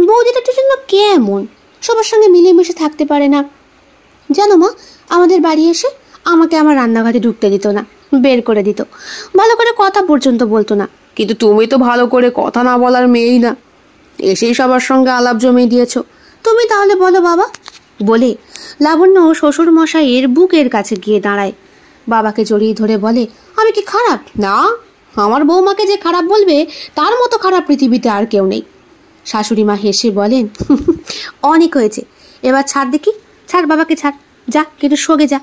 বৌদিটা একটু জন্য কেমন, সবার সঙ্গে মিলেমিশে থাকতে পারে না। জানো মা, আমাদের বাড়ি এসে আমাকে আমার রান্নাঘরে ঢুকতে দিত না, বের করে দিত। ভালো করে কথা পর্যন্ত বলতো না। কিন্তু তুমি তো ভালো করে কথা না বলার মেয়েই না, এসেই সবার সঙ্গে আলাপ জমিয়ে দিয়েছো। তুমি তাহলে বলো বাবা। বলে লাবণ্য শ্বশুর মশাইয়ের বুকের কাছে গিয়ে দাঁড়ায়। বাবাকে জড়িয়ে ধরে বলে, আমি কি খারাপ? না, আমার বৌমাকে যে খারাপ বলবে তার মতো খারাপ পৃথিবীতে আর কেউ নেই। শাশুড়ি মা হেসে বলেন, অনেক হয়েছে, এবার ছাড় দেখি। ছাড় বাবাকে, ছাড়, যা কিন্তু শোগে যা।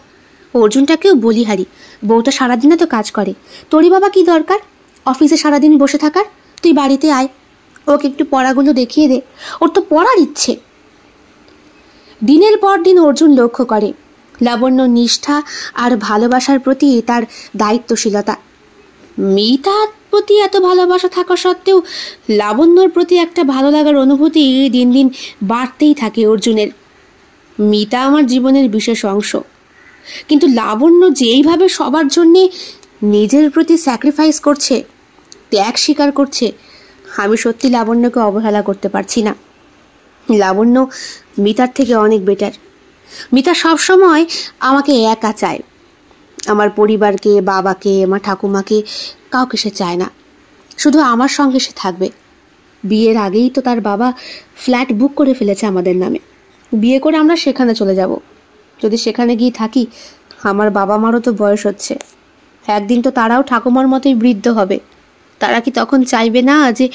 অর্জুনটাকেও বলিহারি, বউটা সারাদিন তো কাজ করে, তোরই বাবা কি দরকার অফিসে সারাদিন বসে থাকার? তুই বাড়িতে আয়, ওকে একটু পড়াগুলো দেখিয়ে দে, ওর তো পড়ার ইচ্ছে। দিনের পর দিন অর্জুন লক্ষ্য করে লাবণ্য নিষ্ঠা আর ভালোবাসার প্রতি তার দায়িত্বশীলতা। মিতার প্রতি এত ভালোবাসা থাকা সত্ত্বেও লাবণ্যর প্রতি একটা ভালো লাগার অনুভূতি দিন দিন বাড়তেই থাকে অর্জুনের। মিতা আমার জীবনের বিশেষ অংশ, কিন্তু লাবণ্য যেইভাবে সবার জন্যে নিজের প্রতি স্যাক্রিফাইস করছে, ত্যাগ স্বীকার করছে, আমি সত্যি লাবণ্যকে অবহেলা করতে পারছি না। লাবণ্য মিতার থেকে অনেক বেটার। মিতা সবসময় আমাকে একা চায়, আমার পরিবারকে, বাবাকে, আমার ঠাকুমাকে, কাউকে সে চায় না, শুধু আমার সঙ্গে সে থাকবে। বিয়ের আগেই তো তার বাবা ফ্ল্যাট বুক করে ফেলেছে আমাদের নামে। বিয়ে করে আমরা সেখানে চলে যাব। যদি সেখানে গিয়ে থাকি, আমার বাবা মারও তো বয়স হচ্ছে, একদিন তো তারাও ঠাকুমার মতোই বৃদ্ধ হবে। তারা কি তখন চাইবে না যে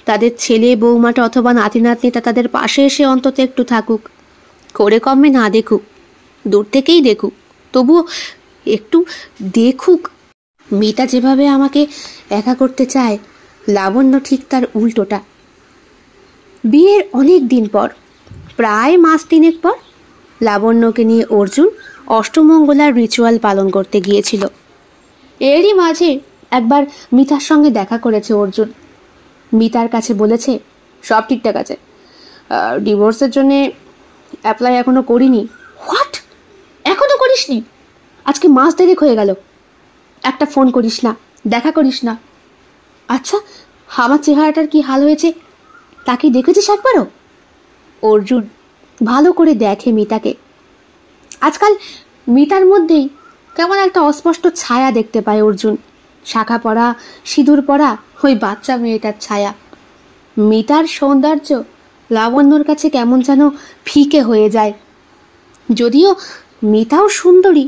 তাদের ছেলে বৌমাটা অথবা নাতি নাতনিটা তাদের পাশে এসে অন্তত একটু থাকুক, করে কমে না দেখুক, দূর থেকেই দেখুক, তবুও একটু দেখুক। মিতা যেভাবে আমাকে একা করতে চায়, লাবণ্য ঠিক তার উল্টোটা। বিয়ের অনেক দিন পর, প্রায় মাস 3 পর, লাবণ্যকে নিয়ে অর্জুন অষ্টমঙ্গলার রিচুয়াল পালন করতে গিয়েছিল। এরই মাঝে একবার মিতার সঙ্গে দেখা করেছে অর্জুন। মিতার কাছে বলেছে সব ঠিকঠাক আছে, ডিভোর্সের জন্যে অ্যাপ্লাই এখনো করিনি। হোয়াট? এখনো করিসনি? আজকে মাস 3 হয়ে গেল, একটা ফোন করিস না, দেখা করিস না। আচ্ছা, আমার চেহারাটার কি হাল হয়েছে তা কি দেখেছিস একবারও? অর্জুন ভালো করে দেখে মিতাকে। আজকাল মিতার মধ্যেই কেমন একটা অস্পষ্ট ছায়া দেখতে পায় অর্জুন। শাখা পরা, সিঁদুর পরা ওই বাচ্চা মেয়েটার ছায়া। মিতার সৌন্দর্য লাবণ্যর কাছে কেমন যেন ফিকে হয়ে যায়। যদিও মিতাও সুন্দরী,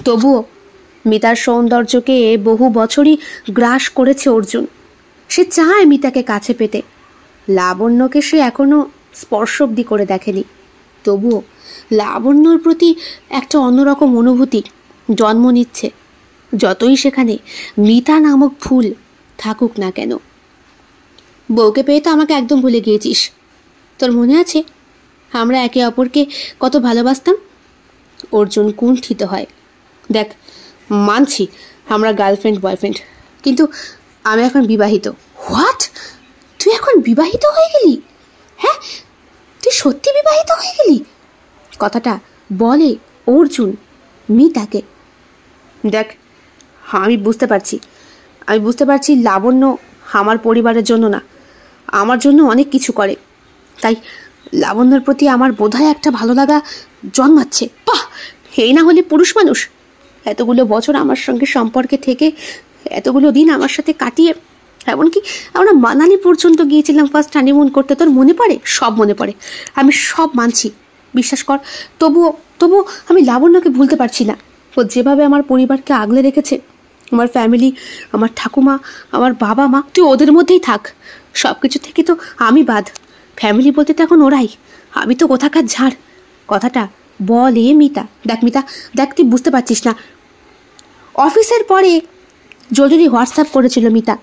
তবুও মিতার সৌন্দর্যকে বহু বছরই গ্রাস করেছে অর্জুন। সে চায় মিতাকে কাছে পেতে। লাবণ্যকে সে এখনো স্পর্শব্দি করে দেখেনি, তবুও লাবণ্যর প্রতি একটা অন্যরকম অনুভূতি জন্ম নিচ্ছে, যতই সেখানে মিতা নামক ফুল থাকুক না কেন। বউকে পেয়ে তো আমাকে একদম ভুলে গিয়েছিস। তোর মনে আছে আমরা একে অপরকে কত ভালোবাসতাম? অর্জুন কুণ্ঠিত হয়। দেখ, মানছি আমরা গার্লফ্রেন্ড বয়ফ্রেন্ড, কিন্তু আমি এখন বিবাহিত। হোয়াট? তুই এখন বিবাহিত হয়ে গেলি? হ্যাঁ, তুই সত্যি বিবাহিত হয়ে গেলি? কথাটা বলে অর্জুন মিতাকে। দেখ, আমি বুঝতে পারছি লাবণ্য আমার পরিবারের জন্য না, আমার জন্য অনেক কিছু করে, তাই লাবণ্যর প্রতি আমার বোধহয় একটা ভালো লাগা জন্মাচ্ছে। বাহ, এই না হলে পুরুষ মানুষ! এতগুলো বছর আমার সঙ্গে সম্পর্কে থেকে, এতগুলো দিন আমার সাথে কাটিয়ে, এমনকি আমরা মানালি পর্যন্ত গিয়েছিলাম ফার্স্ট হানিমুন করতে। তোর মনে পড়ে? সব মনে পড়ে, আমি সব মানছি, বিশ্বাস কর। তবুও আমি লাবণ্যকে ভুলতে পারছি না। ও যেভাবে আমার পরিবারকে আগলে রেখেছে, আমার ফ্যামিলি, আমার ঠাকুমা, আমার বাবা মা, তুই ওদের মধ্যেই থাক। সব কিছু থেকে তো আমি বাদ। ফ্যামিলি বলতে তো এখন ওরাই, আমি তো কোথাকার ঝাড়। কথাটা বলে মিতা। দেখ তুই বুঝতে পারছিস না। অফিসের পরে জরুরি হোয়াটসঅ্যাপ করেছিল মিতা,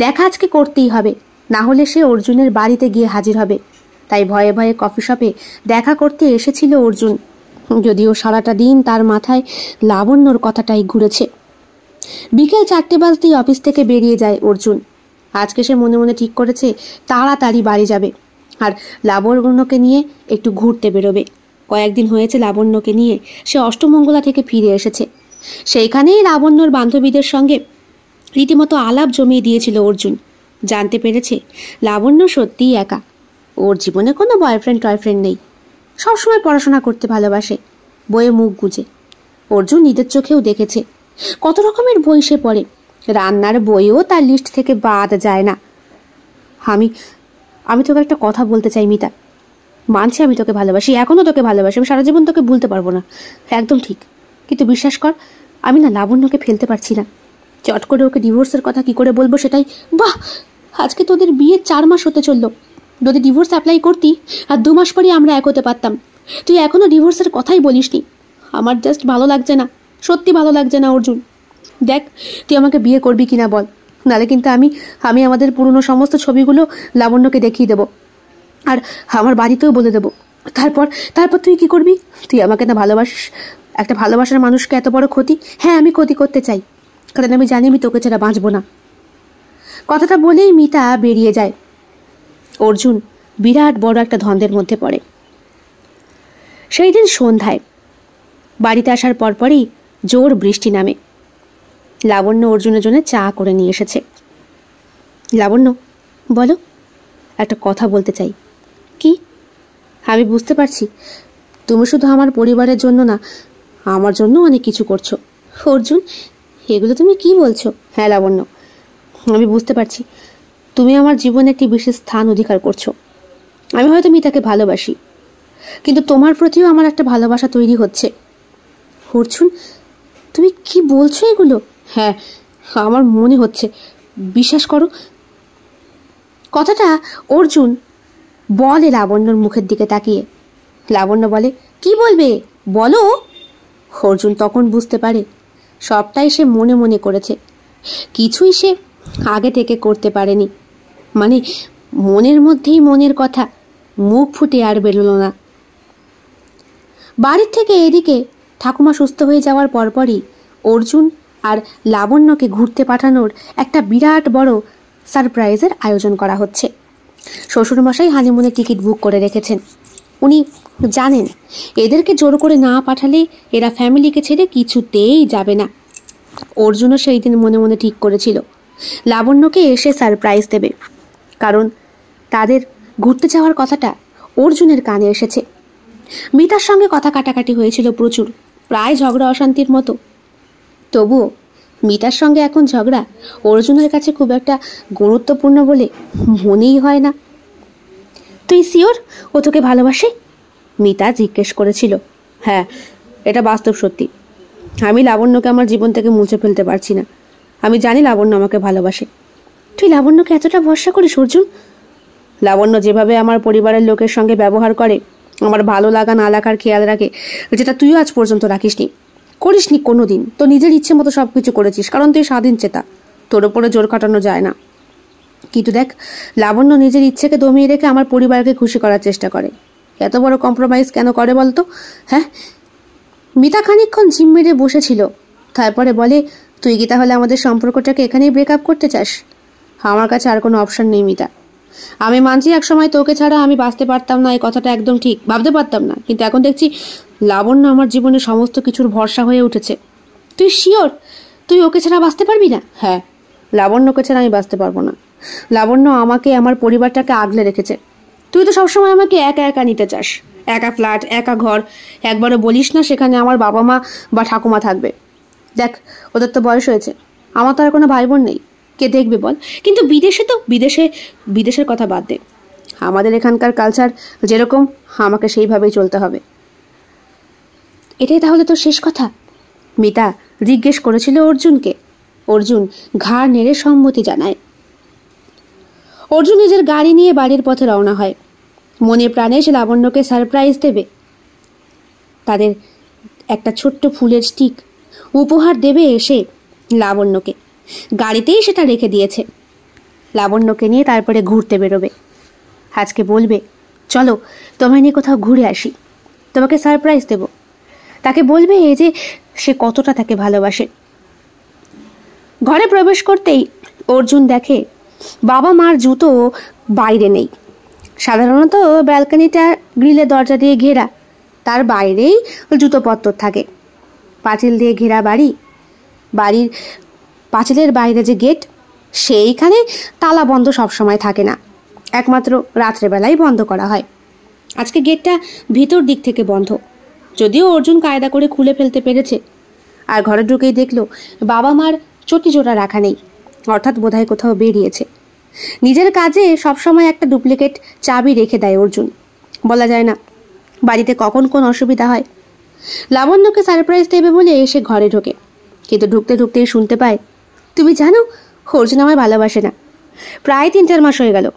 দেখা আজকে করতেই হবে, না হলে সে অর্জুনের বাড়িতে গিয়ে হাজির হবে। তাই ভয়ে ভয়ে কফি শপে দেখা করতে এসেছিল অর্জুন, যদিও সারাটা দিন তার মাথায় লাবণ্যর কথাটাই ঘুরেছে। বিকেল 4টে বাজতেই অফিস থেকে বেরিয়ে যায় অর্জুন। আজকে সে মনে মনে ঠিক করেছে তাড়াতাড়ি বাড়ি যাবে আর লাবণ্যকে নিয়ে একটু ঘুরতে বেরোবে। কয়েকদিন হয়েছে লাবণ্যকে নিয়ে সে অষ্টমঙ্গলা থেকে ফিরে এসেছে। সেইখানেই লাবণ্যর বান্ধবীদের সঙ্গে রীতিমতো আলাপ জমিয়ে দিয়েছিল অর্জুন। জানতে পেরেছে লাবণ্য সত্যিই একা, ওর জীবনে কোনো বয়ফ্রেন্ড টয়ফ্রেন্ড নেই। সবসময় পড়াশোনা করতে ভালোবাসে, বইয়ে মুখ গুজে। অর্জুন নিজের চোখেও দেখেছে কত রকমের বই সে পড়ে, রান্নার বইও তার লিস্ট থেকে বাদ যায় না। আমি তোকে একটা কথা বলতে চাই মিতা। মানছি আমি তোকে ভালোবাসি, এখনো তোকে ভালোবাসি, আমি সারা জীবন তোকে ভুলতে পারবো না, একদম ঠিক। কিন্তু বিশ্বাস কর, আমি না লাবণ্যকে ফেলতে পারছি না। চট করে ওকে ডিভোর্সের কথা কি করে বলবো সেটাই। বাহ, আজকে তোদের বিয়ে 4 মাস হতে চললো। যদি ডিভোর্স অ্যাপ্লাই করতি আর 2 মাস পরই আমরা এক হতে পারতাম। তুই এখনো ডিভোর্সের কথাই বলিসনি। আমার জাস্ট ভালো লাগছে না, সত্যি ভালো লাগছে না অর্জুন। দেখ, তুই আমাকে বিয়ে করবি কিনা বল, নালে কিন্তু আমি আমাদের পুরনো সমস্ত ছবিগুলো লাবণ্যকে দেখিয়ে দেবো আর আমার বাড়িতেও বলে দেবো। তারপর তুই কি করবি? তুই আমাকে না ভালোবাসিস? একটা ভালোবাসার মানুষকে এত বড় ক্ষতি? হ্যাঁ, আমি ক্ষতি করতে চাই, কারণ আমি জানি আমি তোকে ছাড়া বাঁচবো না। কথাটা বলেই মিতা বেরিয়ে যায়। অর্জুন বিরাট বড় একটা ধন্দের মধ্যে পড়ে। সেই দিন সন্ধ্যায় বাড়িতে আসার পরপরই জোর বৃষ্টি নামে। লাবণ্য অর্জুনের জন্য চা করে নিয়ে এসেছে। লাবণ্য, বলো, একটা কথা বলতে চাই। কি? আমি বুঝতে পারছি তুমি শুধু আমার পরিবারের জন্য না, আমার জন্য অনেক কিছু করছো। অর্জুন, এগুলো তুমি কি বলছো? হ্যাঁ লাবণ্য, আমি বুঝতে পারছি তুমি আমার জীবনে একটি বিশেষ স্থান অধিকার করছো। আমি হয়তো মিতাকে ভালোবাসি, কিন্তু তোমার প্রতিও আমার একটা ভালোবাসা তৈরি হচ্ছে। অর্জুন, তুমি কি বলছো এগুলো? হ্যাঁ, আমার মনে হচ্ছে, বিশ্বাস করো। কথাটা অর্জুন বলে লাবণ্যর মুখের দিকে তাকিয়ে। লাবণ্য বলে, কি বলবে বলো। অর্জুন তখন বুঝতে পারে সবটাই সে মনে মনে করেছে, কিছুই সে আগে থেকে করতে পারেনি। মানে মনের মধ্যেই মনের কথা মুখ ফুটে আর বেরোলো না। বাড়ির থেকে এদিকে ঠাকুমা সুস্থ হয়ে যাওয়ার পরপরই অর্জুন আর লাবণ্যকে ঘুরতে পাঠানোর একটা বিরাট বড় সারপ্রাইজের আয়োজন করা হচ্ছে। শ্বশুরমশাই হানিমুনের টিকিট বুক করে রেখেছেন। উনি জানেন এদেরকে জোর করে না পাঠালে এরা ফ্যামিলিকে ছেড়ে কিছুতেই যাবে না। অর্জুনও সেই দিন মনে মনে ঠিক করেছিল লাবণ্যকে এসে সারপ্রাইজ দেবে, কারণ তাদের ঘুরতে যাওয়ার কথাটা অর্জুনের কানে এসেছে। মিতার সঙ্গে কথা কাটাকাটি হয়েছিল প্রচুর, প্রায় ঝগড়া অশান্তির মতো। তবুও মিতার সঙ্গে এখন ঝগড়া অর্জুনের কাছে খুব একটা গুরুত্বপূর্ণ বলে মনেই হয় না। তুই শিওর ও তোকে ভালোবাসে? মিতা জিজ্ঞেস করেছিল। হ্যাঁ, এটা বাস্তব সত্যি। আমি লাবণ্যকে আমার জীবন থেকে মুছে ফেলতে পারছি না। আমি জানি লাবণ্য আমাকে ভালোবাসে। তুই লাবণ্যকে এতটা ভরসা করিস অর্জুন? লাবণ্য যেভাবে আমার পরিবারের লোকের সঙ্গে ব্যবহার করে, আমার ভালো লাগা না লাগার খেয়াল রাখে, যেটা তুইও আজ পর্যন্ত রাখিসনি, করিসনি কোনোদিন। তো নিজের ইচ্ছে মতো সবকিছু করেছিস, কারণ তুই স্বাধীন চেতা, তোর ওপরে জোর কাটানো যায় না। কিন্তু দেখ, লাবণ্য নিজের ইচ্ছেকে দমিয়ে রেখে আমার পরিবারকে খুশি করার চেষ্টা করে। এত বড় কম্প্রোমাইজ কেন করে বলতো? হ্যাঁ। মিতা খানিকক্ষণ ঝিম মেরে বসেছিল, তারপরে বলে, তুই কি তাহলে আমাদের সম্পর্কটাকে এখানেই ব্রেকআপ করতে চাস? আমার কাছে আর কোনো অপশন নেই মিতা। আমি মানছি একসময় তোকে ছাড়া আমি বাঁচতে পারতাম না, এই কথাটা একদম ঠিক, ভাবতে পারতাম না। কিন্তু এখন দেখছি লাবণ্য আমার জীবনে সমস্ত কিছুর ভরসা হয়ে উঠেছে। তুই শিওর তুই ওকে ছাড়া বাঁচতে পারবি না? হ্যাঁ, লাবণ্যকে ছাড়া আমি বাঁচতে পারবো না। লাবণ্য আমাকে, আমার পরিবারটাকে আগলে রেখেছে। তুই তো সবসময় আমাকে একা একা নিতে চাস, একা ফ্ল্যাট, একা ঘর। একবারও বলিস না সেখানে আমার বাবা মা বা ঠাকুমা থাকবে। দেখ, ওদের তো বয়স হয়েছে, আমার তো আর কোনো ভাই বোন নেই, কে দেখবে বল? কিন্তু বিদেশের কথা বাদ দে, আমাদের এখানকার কালচার যেরকম, আমাকে সেইভাবেই চলতে হবে। এটাই তাহলে তোর শেষ কথা? মিতা জিজ্ঞেস করেছিল অর্জুনকে। অর্জুন ঘাড় নেড়ে সম্মতি জানায়। অর্জুন নিজের গাড়ি নিয়ে বাড়ির পথে রওনা হয়। মনে প্রাণে সে লাবণ্যকে সারপ্রাইজ দেবে, তাদের একটা ছোট্ট ফুলের স্টিক উপহার দেবে এসে লাবণ্যকে। গাড়িতেই সেটা রেখে দিয়েছে। লাবণ্যকে নিয়ে তারপরে ঘুরতে বেরোবে। আজকে বলবে, চলো তোমায় নিয়ে কোথাও ঘুরে আসি, তোমাকে সারপ্রাইজ দেব। তাকে বলবে যে সে কতটা তাকে ভালোবাসে। ঘরে প্রবেশ করতেই অর্জুন দেখে বাবা মার জুতো বাইরে নেই। সাধারণত ব্যালকনিটা গ্রিলের দরজা দিয়ে ঘেরা, তার বাইরেই জুতোপত্র থাকে। পাঁচিল দিয়ে ঘেরা বাড়ি, বাড়ির পাঁচিলের বাইরে যে গেট, সেইখানে তালা বন্ধ সবসময় থাকে না, একমাত্র রাত্রেবেলায় বন্ধ করা হয়। আজকে গেটটা ভিতর দিক থেকে বন্ধ, যদিও অর্জুন কায়দা করে খুলে ফেলতে পেরেছে। আর ঘরে ঢুকেই দেখলো বাবা মার চটি জোড়া রাখা নেই, অর্থাৎ বোধহয় কোথাও বেরিয়েছে। নিজের কাজে সবসময় একটা ডুপ্লিকেট চাবি রেখে দেয় অর্জুন, বলা যায় না বাড়িতে কখন কোন অসুবিধা হয়। লাবণ্যকে সারপ্রাইজ দেবে বলে এসে ঘরে ঢোকে, কিন্তু ঢুকতে ঢুকতেই শুনতে পায়, তুমি জানো অর্জুন আমায় ভালোবাসে না। প্রায় 3-4 মাস হয়ে গেল,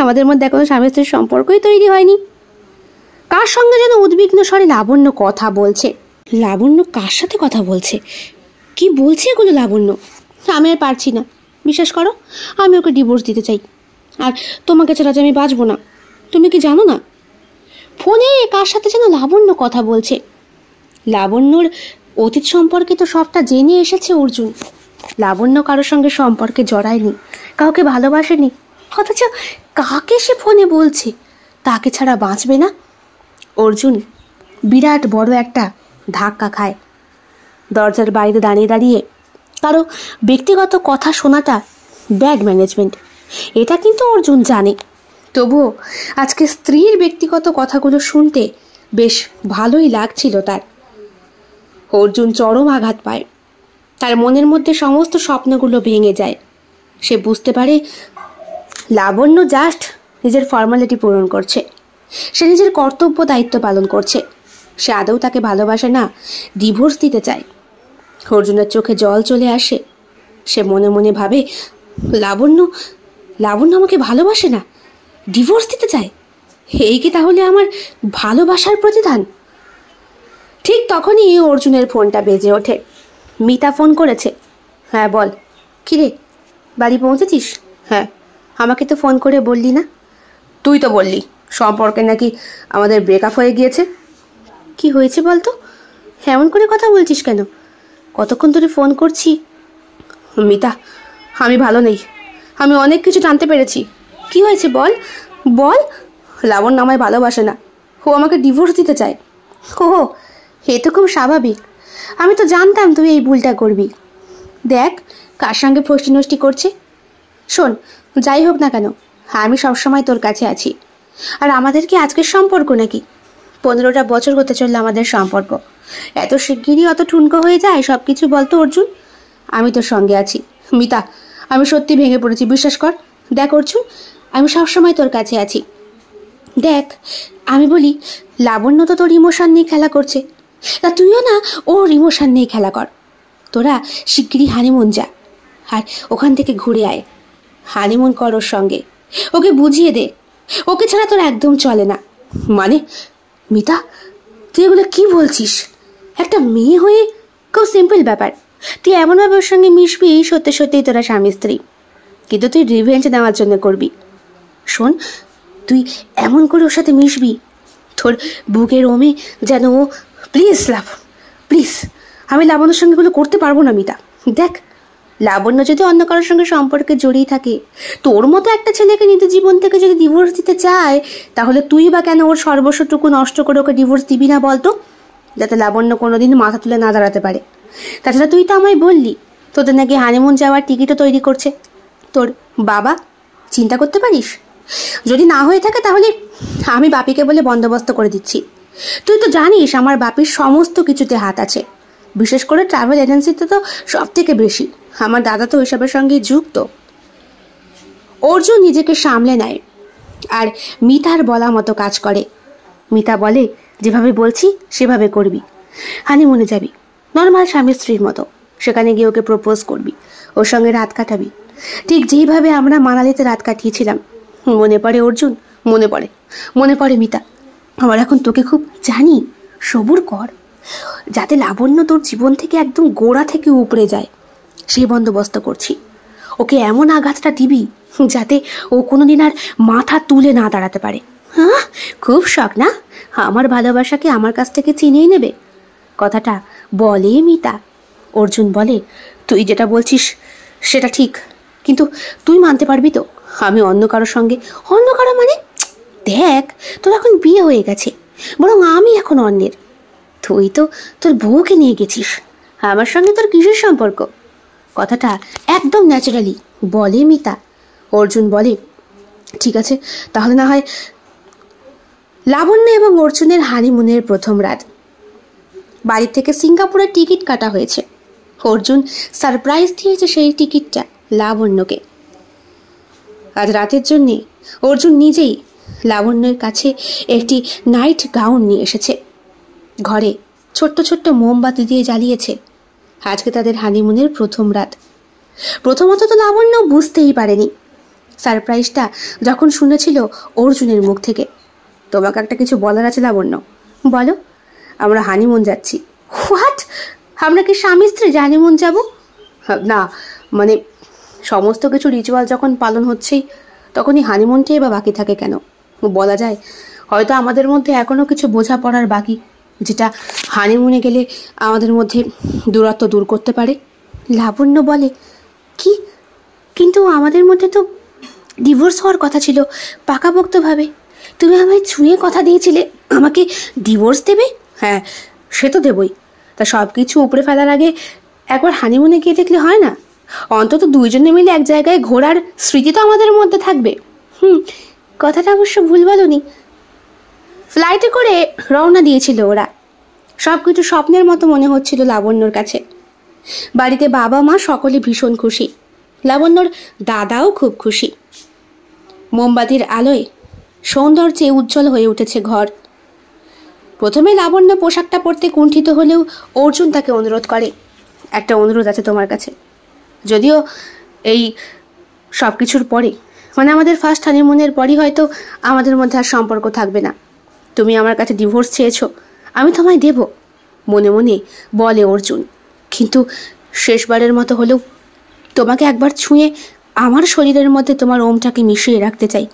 আমাদের মধ্যে এখনো স্বামী স্ত্রীর সম্পর্কই তৈরি হয়নি। কার সঙ্গে যেন উদ্বিগ্ন স্বরে লাবণ্য কথা বলছে। লাবণ্য কার সাথে কথা বলছে? কি বলছে এগুলো লাবণ্য? আমি আর পারছি না, বিশ্বাস করো, আমি ওকে ডিভোর্স দিতে চাই। আর তোমাকে ছাড়া যে আমি বাঁচবো না। তুমি কি জানো না, ফোনে কার সাথে যেন লাবণ্য কথা বলছে। লাবণ্যর অতীত সম্পর্কে তো সবটা জেনে এসেছে অর্জুন। লাবণ্য কারোর সঙ্গে সম্পর্কে জড়ায়নি, কাউকে ভালোবাসেনি, অথচ কাকে সে ফোনে বলছে তাকে ছাড়া বাঁচবে না। অর্জুন বিরাট বড় একটা ধাক্কা খায়। দরজার বাইরে দাঁড়িয়ে দাঁড়িয়ে কারো ব্যক্তিগত কথা শোনাটা ব্যাড ম্যানেজমেন্ট, এটা কিন্তু অর্জুন জানে। তবুও আজকে স্ত্রীর ব্যক্তিগত কথাগুলো শুনতে বেশ ভালোই লাগছিল তার। অর্জুন চরম আঘাত পায়। তার মনের মধ্যে সমস্ত স্বপ্নগুলো ভেঙে যায়। সে বুঝতে পারে লাবণ্য জাস্ট নিজের ফর্মালিটি পূরণ করছে, সে নিজের কর্তব্য দায়িত্ব পালন করছে। সে আদৌ তাকে ভালোবাসে না, ডিভোর্স দিতে চায়। অর্জুনের চোখে জল চলে আসে। সে মনে মনে ভাবে, লাবণ্য লাবণ্য আমাকে ভালোবাসে না, ডিভোর্স দিতে চায়। এই কি তাহলে আমার ভালোবাসার প্রতিদান? ঠিক তখনই অর্জুনের ফোনটা বেজে ওঠে। মিতা ফোন করেছে। হ্যাঁ বল। কিরে, বাড়ি পৌঁছেছিস? হ্যাঁ। আমাকে তো ফোন করে বললি না। তুই তো বললি সম্পর্কে নাকি আমাদের ব্রেকআপ হয়ে গিয়েছে। কি হয়েছে বলতো? এমন করে কথা বলছিস কেন? কতক্ষণ ধরে ফোন করছি। মিতা, আমি ভালো নেই। আমি অনেক কিছু জানতে পেরেছি। কি হয়েছে বল বল। লাবণ্য আমায় ভালোবাসে না, ও আমাকে ডিভোর্স দিতে চায়। ও, এ তো খুব স্বাভাবিক। আমি তো জানতাম তুই এই ভুলটা করবি। দেখ কার সঙ্গে ফষ্টি নষ্টি করছে। শোন, যাই হোক না কেন, আমি সবসময় তোর কাছে আছি। আর আমাদের কি আজকের সম্পর্ক নাকি? 15টা বছর হতে চললো আমাদের সম্পর্ক। এত শিগগিরই অত ঠুনকো হয়ে যায় সব কিছু? বলতো অর্জুন, আমি তোর সঙ্গে আছি। মিতা, আমি সত্যি ভেঙে পড়েছি, বিশ্বাস কর। দেখ অর্জুন, আমি সবসময় তোর কাছে আছি। দেখ, আমি বলি, লাবণ্য তো তোর ইমোশন নিয়ে খেলা করছে, তা তুইও না ওর ইমোশন নিয়ে খেলা কর। তোরা শিগগিরই হানিমুন যা, আর ওখান থেকে ঘুরে আয়। হানিমুন কর ওর সঙ্গে, ওকে বুঝিয়ে দে ওকে ছাড়া তোর একদম চলে না। মানে? মিতা, তুই এগুলো কি বলছিস? একটা মেয়ে হয়ে খুব সিম্পল ব্যাপার। তুই এমনভাবে ওর সঙ্গে মিশবি সত্যি সত্যিই তোরা স্বামী স্ত্রী, কিন্তু তুই রিভেঞ্জ নেওয়ার জন্য করবি। শোন, তুই এমন করে ওর সাথে মিশবি তোর বুকের ওমে যেন ও, প্লিজ লাভ, প্লিজ, আমি লাবণ্যর সঙ্গে এগুলো করতে পারবো না মিতা। দেখ, লাবণ্য যদি অন্য কারোর সঙ্গে সম্পর্কে জড়িয়ে থাকে, তোর মতো একটা ছেলেকে নিজের জীবন থেকে যদি ডিভোর্স দিতে চায়, তাহলে তুই বা কেন ওর সর্বস্বটুকু নষ্ট করে ওকে ডিভোর্স দিবি না বলতো, যাতে লাবণ্য কোনোদিন মাথা তুলে না দাঁড়াতে পারে। তাছাড়া তুই তো আমায় বললি তোদের নাকি হানিমুন যাওয়ার টিকিটও তৈরি করছে তোর বাবা। চিন্তা করতে পারিস? যদি না হয়ে থাকে তাহলে আমি বাপিকে বলে বন্দোবস্ত করে দিচ্ছি। তুই তো জানিস আমার বাপির সমস্ত কিছুতে হাত আছে, বিশেষ করে ট্রাভেল এজেন্সিতে তো সব থেকে বেশি। আমার দাদা তো ওইসবের সঙ্গে যুক্ত। অর্জুন নিজেকে সামলে নেয় আর মিতার বলা মতো কাজ করে। মিতা বলে, যেভাবে বলছি সেভাবে করবি। হানিমুনে যাবি নর্মাল স্বামী স্ত্রীর মতো, সেখানে গিয়ে ওকে প্রপোজ করবি, ওর সঙ্গে রাত কাটাবি, ঠিক যেইভাবে আমরা মানালিতে রাত কাটিয়েছিলাম। মনে পড়ে অর্জুন? মনে পড়ে, মনে পড়ে মিতা। আমার এখন তোকে খুব জানি। সবুর কর, যাতে লাবণ্য তোর জীবন থেকে একদম গোড়া থেকে উপড়ে যায়, সেই বন্দোবস্ত করছি। ওকে এমন আঘাতটা দিবি যাতে ও কোনোদিন আর মাথা তুলে না দাঁড়াতে পারে। হ্যাঁ, খুব শখ না আমার ভালোবাসাকে আমার কাছ থেকে চিনিয়ে নেবে? কথাটা বলে মিতা। অর্জুন বলে, তুই যেটা বলছিস সেটা ঠিক, কিন্তু তুই মানতে পারবি তো আমি অন্য কারোর সঙ্গে? অন্য কারো মানে? দেখ, তোর এখন বিয়ে হয়ে গেছে, বরং আমি এখন অন্যের। তুই তো তোর বউকে নিয়ে গেছিস, আমার সঙ্গে তোর কিসের সম্পর্ক? কথাটা একদম ন্যাচারালি বলে মিতা। অর্জুন বলে, ঠিক আছে, তাহলে না হয়। লাবণ্য এবং অর্জুনের হানিমুনের প্রথম রাত। বাড়ি থেকে সিঙ্গাপুরের টিকিট কাটা হয়েছে। অর্জুন সারপ্রাইজ দিয়েছে সেই টিকিটটা লাবণ্যকে। আজ রাতের জন্যে অর্জুন নিজেই লাবণ্যের কাছে একটি নাইট গাউন নিয়ে এসেছে। ঘরে ছোট্ট ছোট্ট মোমবাতি দিয়ে জ্বালিয়েছে। আজকে তাদের হানিমুনের প্রথম রাত। প্রথমত তো লাবণ্য বুঝতেই পারেনি সারপ্রাইজটা যখন শুনেছিল অর্জুনের মুখ থেকে। তোমাকে একটা কিছু বলার আছে লাবণ্য। বলো। আমরা হানিমুন যাচ্ছি। হোয়াট? আমরা কি স্বামী স্ত্রী হানিমুন যাব? না, মানে সমস্ত কিছু রিচুয়াল যখন পালন হচ্ছেই, তখনই হানিমুনটাই বা বাকি থাকে কেন? বলা যায় হয়তো আমাদের মধ্যে এখনো কিছু বোঝাপড়ার বাকি, যেটা হানিমুনে গেলে আমাদের মধ্যে দূরত্ব দূর করতে পারে। লাবণ্য বলে, কি? কিন্তু আমাদের মধ্যে তো ডিভোর্স হওয়ার কথা ছিল পাকাপোক্তভাবে। তুমি আমায় ছুঁয়ে কথা দিয়েছিলে আমাকে ডিভোর্স দেবে। হ্যাঁ, সে তো দেবই। তা সব কিছু উপরে ফেলার আগে একবার হানিমুনে গিয়ে দেখলে হয় না? অন্তত দুইজনে মিলে এক জায়গায় ঘোরার স্মৃতি তো আমাদের মধ্যে থাকবে। কথাটা অবশ্য ভুল বলনি। ফ্লাইটে করে রওনা দিয়েছিল ওরা। সবকিছু স্বপ্নের মতো মনে হচ্ছিল লাবণ্যর কাছে। বাড়িতে বাবা মা সকলে ভীষণ খুশি, লাবণ্যর দাদাও খুব খুশি। মোমবাতির আলোয় সৌন্দর্যে উজ্জ্বল হয়ে উঠেছে ঘর। প্রথমে লাবণ্য পোশাকটা পরতে কুণ্ঠিত হলেও অর্জুন তাকে অনুরোধ করে, একটা অনুরোধ আছে তোমার কাছে। যদিও এই সব কিছুর পরে, মানে আমাদের ফার্স্ট হানিমুনের পরই হয়তো আমাদের মধ্যে আর সম্পর্ক থাকবে না। তুমি আমার কাছে ডিভোর্স চেয়েছো, আমি তোমায় দেব, মনে মনে বলে অর্জুন। কিন্তু শেষবারের মতো হলেও তোমাকে একবার ছুঁয়ে আমার শরীরের মধ্যে তোমার ওমটাকে মিশিয়ে রাখতে চাই,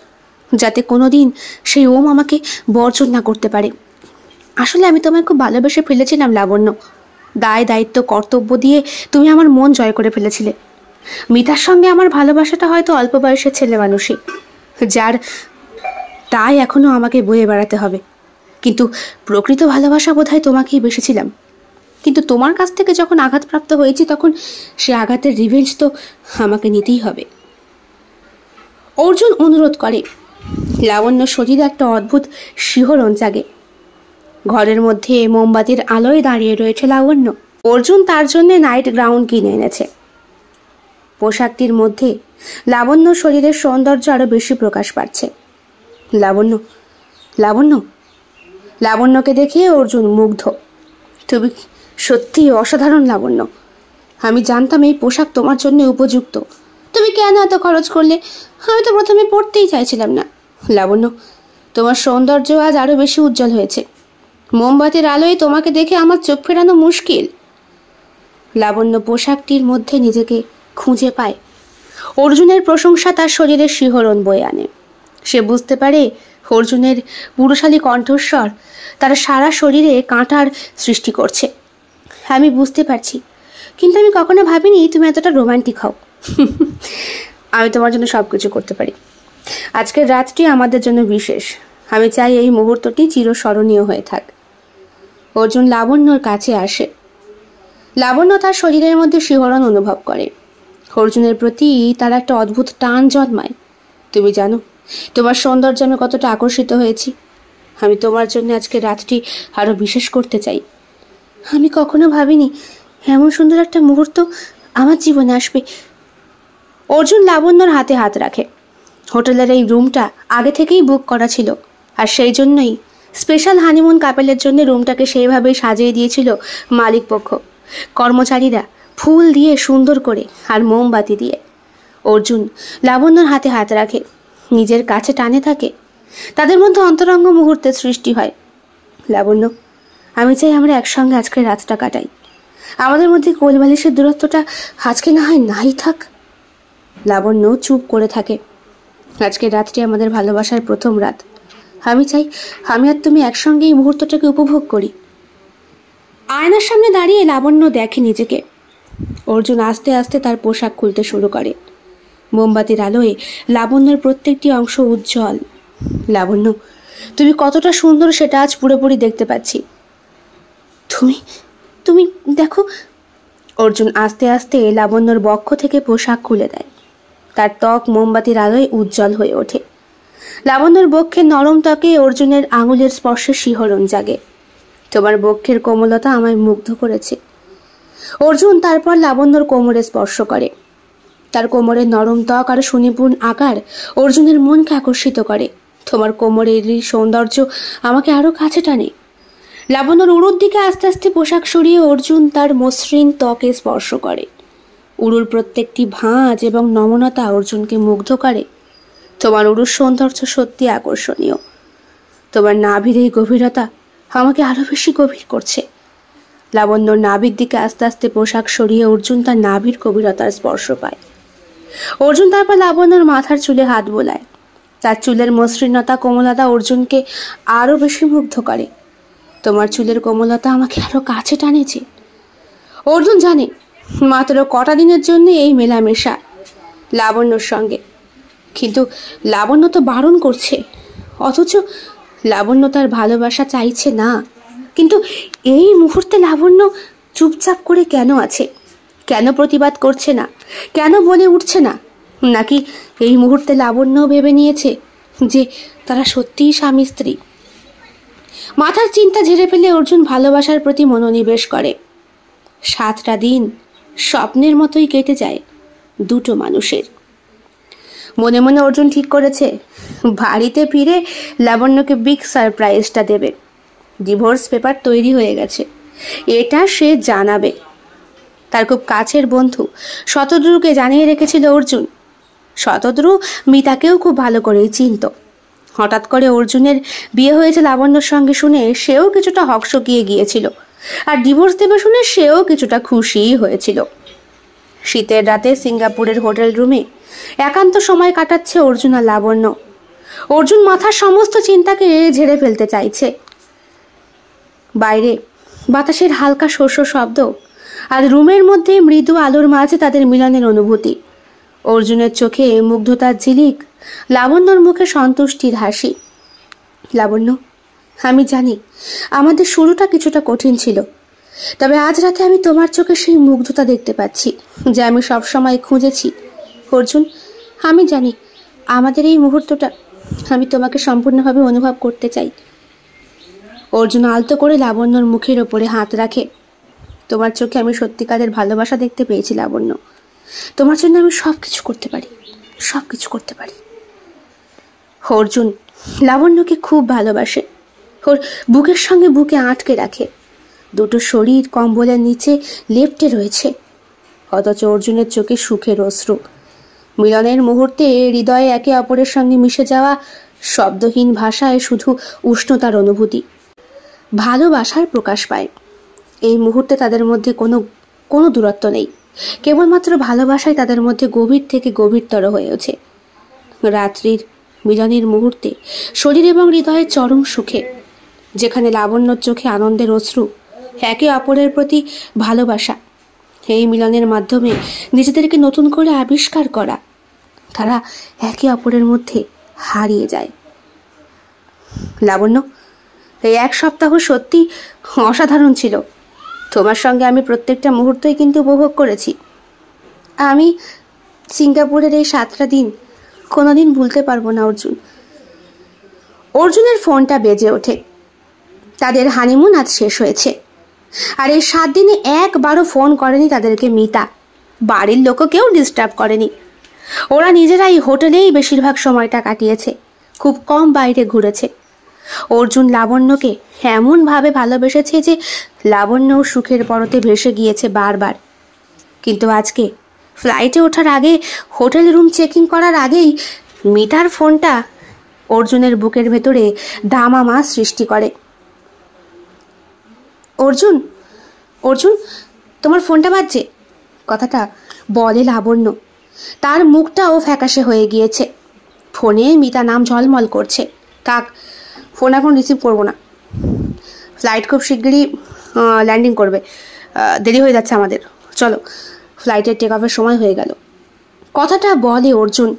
যাতে কোনোদিন সেই ওম আমাকে বর্জন না করতে পারে। আসলে আমি তোমায় খুব ভালোবেসে ফেলেছিলাম লাবণ্য। দায় দায়িত্ব কর্তব্য দিয়ে তুমি আমার মন জয় করে ফেলেছিলে। মিতার সঙ্গে আমার ভালোবাসাটা হয়তো অল্প বয়সের ছেলে মানুষই, যার তাই এখনো আমাকে বয়ে বেড়াতে হবে। কিন্তু প্রকৃত ভালোবাসা বোধহয় তোমাকেই বেসেছিলাম। কিন্তু তোমার কাছ থেকে যখন আঘাতপ্রাপ্ত হয়েছি, তখন সে আঘাতের রিভেঞ্জ তো আমাকে নিতেই হবে। অর্জুন অনুরোধ করে। লাবণ্য শরীরে একটা অদ্ভুত শিহরণ জাগে। ঘরের মধ্যে মোমবাতির আলোয় দাঁড়িয়ে রয়েছে লাবণ্য। অর্জুন তার জন্য নাইট গাউন কিনে এনেছে। পোশাকটির মধ্যে লাবণ্য শরীরের সৌন্দর্য আরো বেশি প্রকাশ পাচ্ছে। লাবণ্য, লাবণ্য, লাবণ্যকে দেখে অর্জুন মুগ্ধ। তুমি সত্যি অসাধারণ লাবণ্য। আমি জানতাম এই পোশাক তোমার জন্য উপযুক্ত। তুমি কেন এত খরচ করলে? আমি তো প্রথমে পড়তেই চাইছিলাম না। লাবণ্য, তোমার সৌন্দর্য আজ আরো বেশি উজ্জ্বল হয়েছে। মোমবাতির আলোয় তোমাকে দেখে আমার চোখ ফেরানো মুশকিল। লাবণ্য পোশাকটির মধ্যে নিজেকে খুঁজে পায়। অর্জুনের প্রশংসা তার শরীরে শিহরণ বয়ে আনে। সে বুঝতে পারে অর্জুনের পুরুষালী কণ্ঠস্বর তার সারা শরীরে কাঁটার সৃষ্টি করছে। আমি বুঝতে পারছি, কিন্তু আমি কখনো ভাবিনি তুমি এতটা রোমান্টিক হও। আমি তোমার জন্য সবকিছু করতে পারি। আজকের রাতটি আমাদের জন্য বিশেষ। আমি চাই এই মুহূর্তটি চিরস্মরণীয় হয়ে থাক। অর্জুন লাবণ্যর কাছে আসে। লাবণ্য তার শরীরের মধ্যে শিহরণ অনুভব করে। অর্জুনের প্রতি তার একটা অদ্ভুত টান জন্মায়। তুমি জানো তোমার সৌন্দর্য আমি কতটা আকর্ষিত হয়েছি। আমি তোমার জন্য আজকে রাতটি আরো বিশেষ করতে চাই। আমি কখনো ভাবিনি এমন সুন্দর একটা মুহূর্ত আমার জীবনে আসবে। অর্জুন লাবণ্যর হাতে হাত রাখে। হোটেলের এই রুমটা আগে থেকেই বুক করা ছিল, আর সেই জন্যই স্পেশাল হানিমুন কাপেলের জন্য রুমটাকে সেইভাবেই সাজিয়ে দিয়েছিল মালিক পক্ষ, কর্মচারীরা ফুল দিয়ে সুন্দর করে আর মোমবাতি দিয়ে। অর্জুন লাবণ্যর হাতে হাত রাখে, নিজের কাছে টানে থাকে। তাদের মধ্যে অন্তরঙ্গ মুহূর্তের সৃষ্টি হয়। লাবণ্য, আমি চাই আমরা একসঙ্গে আজকের রাতটা কাটাই। আমাদের মধ্যে কোলবালিশের দূরত্বটা আজকে না হয় নাই থাক। লাবণ্য চুপ করে থাকে। আজকের রাতটি আমাদের ভালোবাসার প্রথম রাত। আমি চাই আমি আর তুমি একসঙ্গে এই মুহূর্তটাকে উপভোগ করি। আয়নার সামনে দাঁড়িয়ে লাবণ্য দেখে নিজেকে। অর্জুন আস্তে আস্তে তার পোশাক খুলতে শুরু করে। মোমবাতির আলোয় লাবণ্যের প্রত্যেকটি অংশ উজ্জ্বল। লাবণ্য, তুমি কতটা সুন্দর সেটা আজ পুরোপুরি দেখতে পাচ্ছি। তুমি তুমি দেখো। অর্জুন আস্তে আস্তে লাবণ্যর বক্ষ থেকে পোশাক খুলে দেয়। তার ত্বক মোমবাতির আলোয় উজ্জ্বল হয়ে ওঠে। লাবণ্যর বক্ষের নরম ত্বকে অর্জুনের আঙুলের স্পর্শে শিহরণ জাগে। তোমার বক্ষের কোমলতা আমায় মুগ্ধ করেছে। অর্জুন তারপর লাবণ্যর কোমরে স্পর্শ করে। তার কোমরের নরম ত্বক আর সুনিপুণ আকার অর্জুনের মনকে আকর্ষিত করে। তোমার কোমরের সৌন্দর্য আমাকে আরো কাছে টানে। লাবণ্যর উড়ুর দিকে আস্তে আস্তে পোশাক সরিয়ে অর্জুন তার মসৃণ ত্বকে স্পর্শ করে। উড়ুর প্রত্যেকটি ভাঁজ এবং নমনতা অর্জুনকে মুগ্ধ করে। তোমার উড়ুর সৌন্দর্য সত্যি আকর্ষণীয়। তোমার নাভির এই গভীরতা আমাকে আরো বেশি গভীর করছে। লাবণ্যর নাভির দিকে আস্তে আস্তে পোশাক সরিয়ে অর্জুন তার নাভির গভীরতার স্পর্শ পায়। অর্জুন তারপর লাবণ্যর মাথার চুলে হাত বোলায়। তার চুলের মসৃণতা কোমলতা অর্জুনকে আরো বেশি মুগ্ধ করে। তোমার চুলের কোমলতা আমাকে আরো কাছে টানেছে। অর্জুন জানে মাত্র কটা দিনের জন্য এই মেলামেশা লাবণ্যর সঙ্গে, কিন্তু লাবণ্য তো বারণ করছে। অথচ লাবণ্য তার ভালোবাসা চাইছে না। কিন্তু এই মুহূর্তে লাবণ্য চুপচাপ করে কেন আছে? কেন প্রতিবাদ করছে না? কেন বলে উঠছে না? নাকি এই মুহূর্তে লাবণ্য ভেবে নিয়েছে যে তারা সত্যিই স্বামী স্ত্রী। মাথার চিন্তা ঝেড়ে ফেলে অর্জুন ভালোবাসার প্রতি মনোনিবেশ করে। 7টা দিন স্বপ্নের মতোই কেটে যায় দুটো মানুষের। মনে মনে অর্জুন ঠিক করেছে বাড়িতে ফিরে লাবণ্যকে বিগ সারপ্রাইজটা দেবে। ডিভোর্স পেপার তৈরি হয়ে গেছে, এটা সে জানাবে। তার খুব কাছের বন্ধু শতদ্রুকে জানিয়ে রেখেছিল অর্জুন। শতদ্রু মিতাকেও খুব ভালো করেই চিনত। হঠাৎ করে অর্জুনের বিয়ে হয়েছে লাবণ্যর সঙ্গে শুনে সেও কিছুটা হকচকিয়ে গিয়েছিল, আর ডিভোর্স দেবে শুনে সেও কিছুটা খুশিই হয়েছিল। শীতের রাতে সিঙ্গাপুরের হোটেল রুমে একান্ত সময় কাটাচ্ছে অর্জুন আর লাবণ্য। অর্জুন মাথার সমস্ত চিন্তাকে ঝেড়ে ফেলতে চাইছে। বাইরে বাতাসের হালকা শস্য শব্দ আর রুমের মধ্যে মৃদু আলোর মাঝে তাদের মিলনের অনুভূতি। অর্জুনের চোখে মুগ্ধতার ঝিলিক, লাবণ্যর মুখে সন্তুষ্টির হাসি। লাবণ্য, আমি জানি আমাদের শুরুটা কিছুটা কঠিন ছিল, তবে আজ রাতে আমি তোমার চোখে সেই মুগ্ধতা দেখতে পাচ্ছি যে আমি সবসময় খুঁজেছি। অর্জুন, আমি জানি আমাদের এই মুহূর্তটা আমি তোমাকে সম্পূর্ণভাবে অনুভব করতে চাই। অর্জুন আলতো করে লাবণ্যর মুখের ওপরে হাত রাখে। তোমার চোখে আমি সত্যিকারের ভালোবাসা দেখতে পেয়েছি লাবণ্য। তোমার জন্য আমি সবকিছু করতে পারি, সবকিছু করতে পারি। অর্জুন লাবণ্যকে খুব ভালোবাসে, ওর বুকের সঙ্গে বুকে আটকে রাখে। দুটো শরীর কম্বলের নিচে লেপ্টে রয়েছে, অথচ অর্জুনের চোখে সুখের অশ্রু। মিলনের মুহূর্তে হৃদয়ে একে অপরের সঙ্গে মিশে যাওয়া, শব্দহীন ভাষায় শুধু উষ্ণতার অনুভূতি, ভালোবাসার প্রকাশ পায়। এই মুহূর্তে তাদের মধ্যে কোনো দূরত্ব নেই, কেবলমাত্র ভালোবাসায় তাদের মধ্যে গভীর থেকে গভীরতর হয়ে ওঠে। রাত্রির মিলনের মুহূর্তে শরীর এবং হৃদয়ের চরম সুখে, যেখানে লাবণ্যর চোখে আনন্দের অশ্রু, একে অপরের প্রতি ভালোবাসা। এই মিলনের মাধ্যমে নিজেদেরকে নতুন করে আবিষ্কার করা, তারা একে অপরের মধ্যে হারিয়ে যায়। লাবণ্য, এই 1 সপ্তাহ সত্যি অসাধারণ ছিল। তোমার সঙ্গে আমি প্রত্যেকটা মুহূর্তই কিন্তু উপভোগ করেছি। আমি সিঙ্গাপুরের এই 7টা দিন কোনোদিন ভুলতে পারবো না অর্জুন। অর্জুনের ফোনটা বেজে ওঠে। তাদের হানিমুন আজ শেষ হয়েছে, আর এই 7 দিনে একবারও ফোন করেনি তাদেরকে মিতা। বাড়ির লোকও কেউ ডিস্টার্ব করেনি। ওরা নিজেরাই হোটেলেই বেশিরভাগ সময়টা কাটিয়েছে, খুব কম বাইরে ঘুরেছে। অর্জুন লাবণ্যকে এমনভাবে ভালোবেসেছে যে লাবণ্যও সুখের পরতে ভেসে গিয়েছে বারবার। কিন্তু আজকে ফ্লাইটে ওঠার আগে, হোটেল রুম চেকিং করার আগেই মিতার ফোনটা অর্জুনের বুকের ভেতরে দামামা সৃষ্টি করে। অর্জুন, অর্জুন, তোমার ফোনটা বাজছে, কথাটা বলে লাবণ্য। তার মুখটাও ফ্যাকাশে হয়ে গিয়েছে। ফোনে মিতা নাম ঝলমল করছে। থাক, ফোন এখন রিসিভ করবো না। ফ্লাইট খুব শিগগিরই ল্যান্ডিং করবে, দেরি হয়ে যাচ্ছে আমাদের। চলো, ফ্লাইটের টেক অফের সময় হয়ে গেল। কথাটা বলে অর্জুন।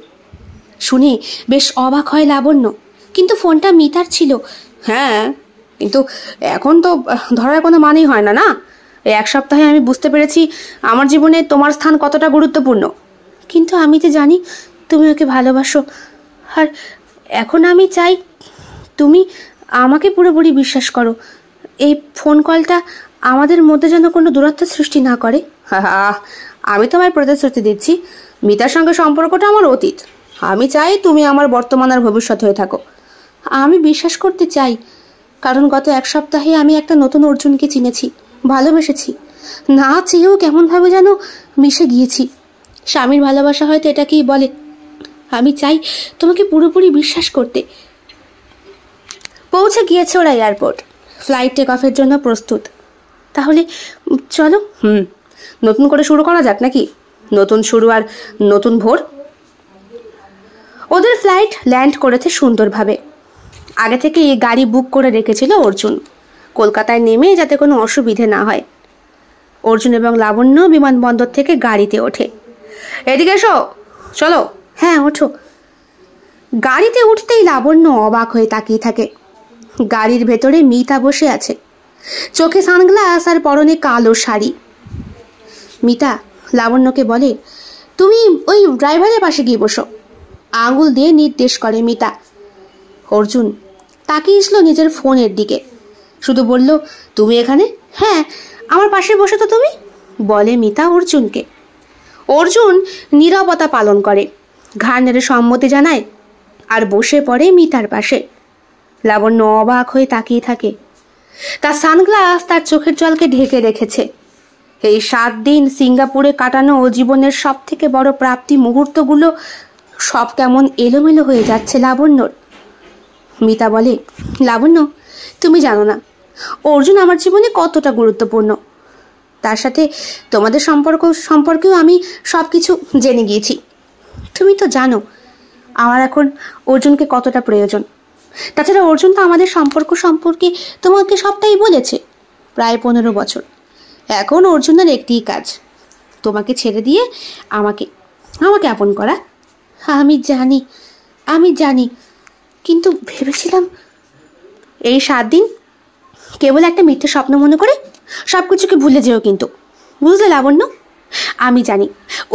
শুনে বেশ অবাক হয় লাবণ্য। কিন্তু ফোনটা মিতার ছিল। হ্যাঁ, কিন্তু এখন তো ধরার কোনো মানেই হয় না। না, এই 1 সপ্তাহে আমি বুঝতে পেরেছি আমার জীবনে তোমার স্থান কতটা গুরুত্বপূর্ণ। কিন্তু আমি তো জানি তুমি ওকে ভালোবাসো, আর এখন আমি চাই তুমি আমাকে পুরোপুরি বিশ্বাস করো। এই ফোন কলটা আমাদের মধ্যে যেন কোনো দূরত্ব সৃষ্টি না করে। আমি তোমায় প্রতিশ্রুতি দিচ্ছি, মিতার সঙ্গে সম্পর্কটা আমার অতীত। আমি চাই তুমি আমার বর্তমান আর ভবিষ্যৎ হয়ে থাকো। আমি বিশ্বাস করতে চাই, কারণ গত 1 সপ্তাহে আমি একটা নতুন অর্জুনকে চিনেছি, ভালোবেসেছি। না চেয়েও কেমনভাবে যেন মিশে গিয়েছি। স্বামীর ভালোবাসা হয়তো এটাকেই বলে। আমি চাই তোমাকে পুরোপুরি বিশ্বাস করতে। পৌঁছে গিয়েছে ওরা এয়ারপোর্ট। ফ্লাইট টেক অফের জন্য প্রস্তুত। তাহলে চলো, নতুন করে শুরু করা যাক নাকি? নতুন শুরু আর নতুন ভোর। ওদের ফ্লাইট ল্যান্ড করেছে সুন্দরভাবে। আগে থেকে এই গাড়ি বুক করে রেখেছিল অর্জুন, কলকাতায় নেমে যাতে কোনো অসুবিধে না হয়। অর্জুন এবং লাবণ্য বিমানবন্দর থেকে গাড়িতে ওঠে। এদিকে এসো, চলো। হ্যাঁ, ওঠো। গাড়িতে উঠতেই লাবণ্য অবাক হয়ে তাকিয়ে থাকে। গাড়ির ভেতরে মিতা বসে আছে, চোখে সানগ্লাস আর পরনে কালো শাড়ি। মিতা লাবণ্যকে বলে, তুমি ওই ড্রাইভারের পাশে গিয়ে বসো। আঙুল দিয়ে নির্দেশ করে মিতা। অর্জুন তাকিয়েছিল নিজের ফোনের দিকে, শুধু বলল, তুমি এখানে? হ্যাঁ, আমার পাশে বসে তো তুমি, বলে মিতা অর্জুনকে। অর্জুন নীরবতা পালন করে, ঘাড় নেড়ে সম্মতি জানায় আর বসে পড়ে মিতার পাশে। লাবণ্য অবাক হয়ে তাকিয়ে থাকে। তার সানগ্লাস তার চোখের জলকে ঢেকে রেখেছে। এই 7 দিন সিঙ্গাপুরে কাটানো ও জীবনের সব থেকে বড় প্রাপ্তি মুহূর্তগুলো সব কেমন এলোমেলো হয়ে যাচ্ছে লাবণ্যর। মিতা বলে, লাবণ্য, তুমি জানো না অর্জুন আমার জীবনে কতটা গুরুত্বপূর্ণ। তার সাথে তোমাদের সম্পর্কেও আমি সবকিছু জেনে গিয়েছি। তুমি তো জানো আমার এখন অর্জুনকে কতটা প্রয়োজন। তাছাড়া অর্জুন তো আমাদের সম্পর্ক সম্পর্কে তোমাকে সবটাই বলেছে। প্রায় 15 বছর। এখন অর্জুনের একটিই কাজ, তোমাকে ছেড়ে দিয়ে আমাকে আপন করা। আমি জানি, কিন্তু ভেবেছিলাম এই 7 দিন কেবল একটা মিথ্যে স্বপ্ন মনে করে সবকিছুকে ভুলে যেও, কিন্তু বুঝলে লাবণ্য, আমি জানি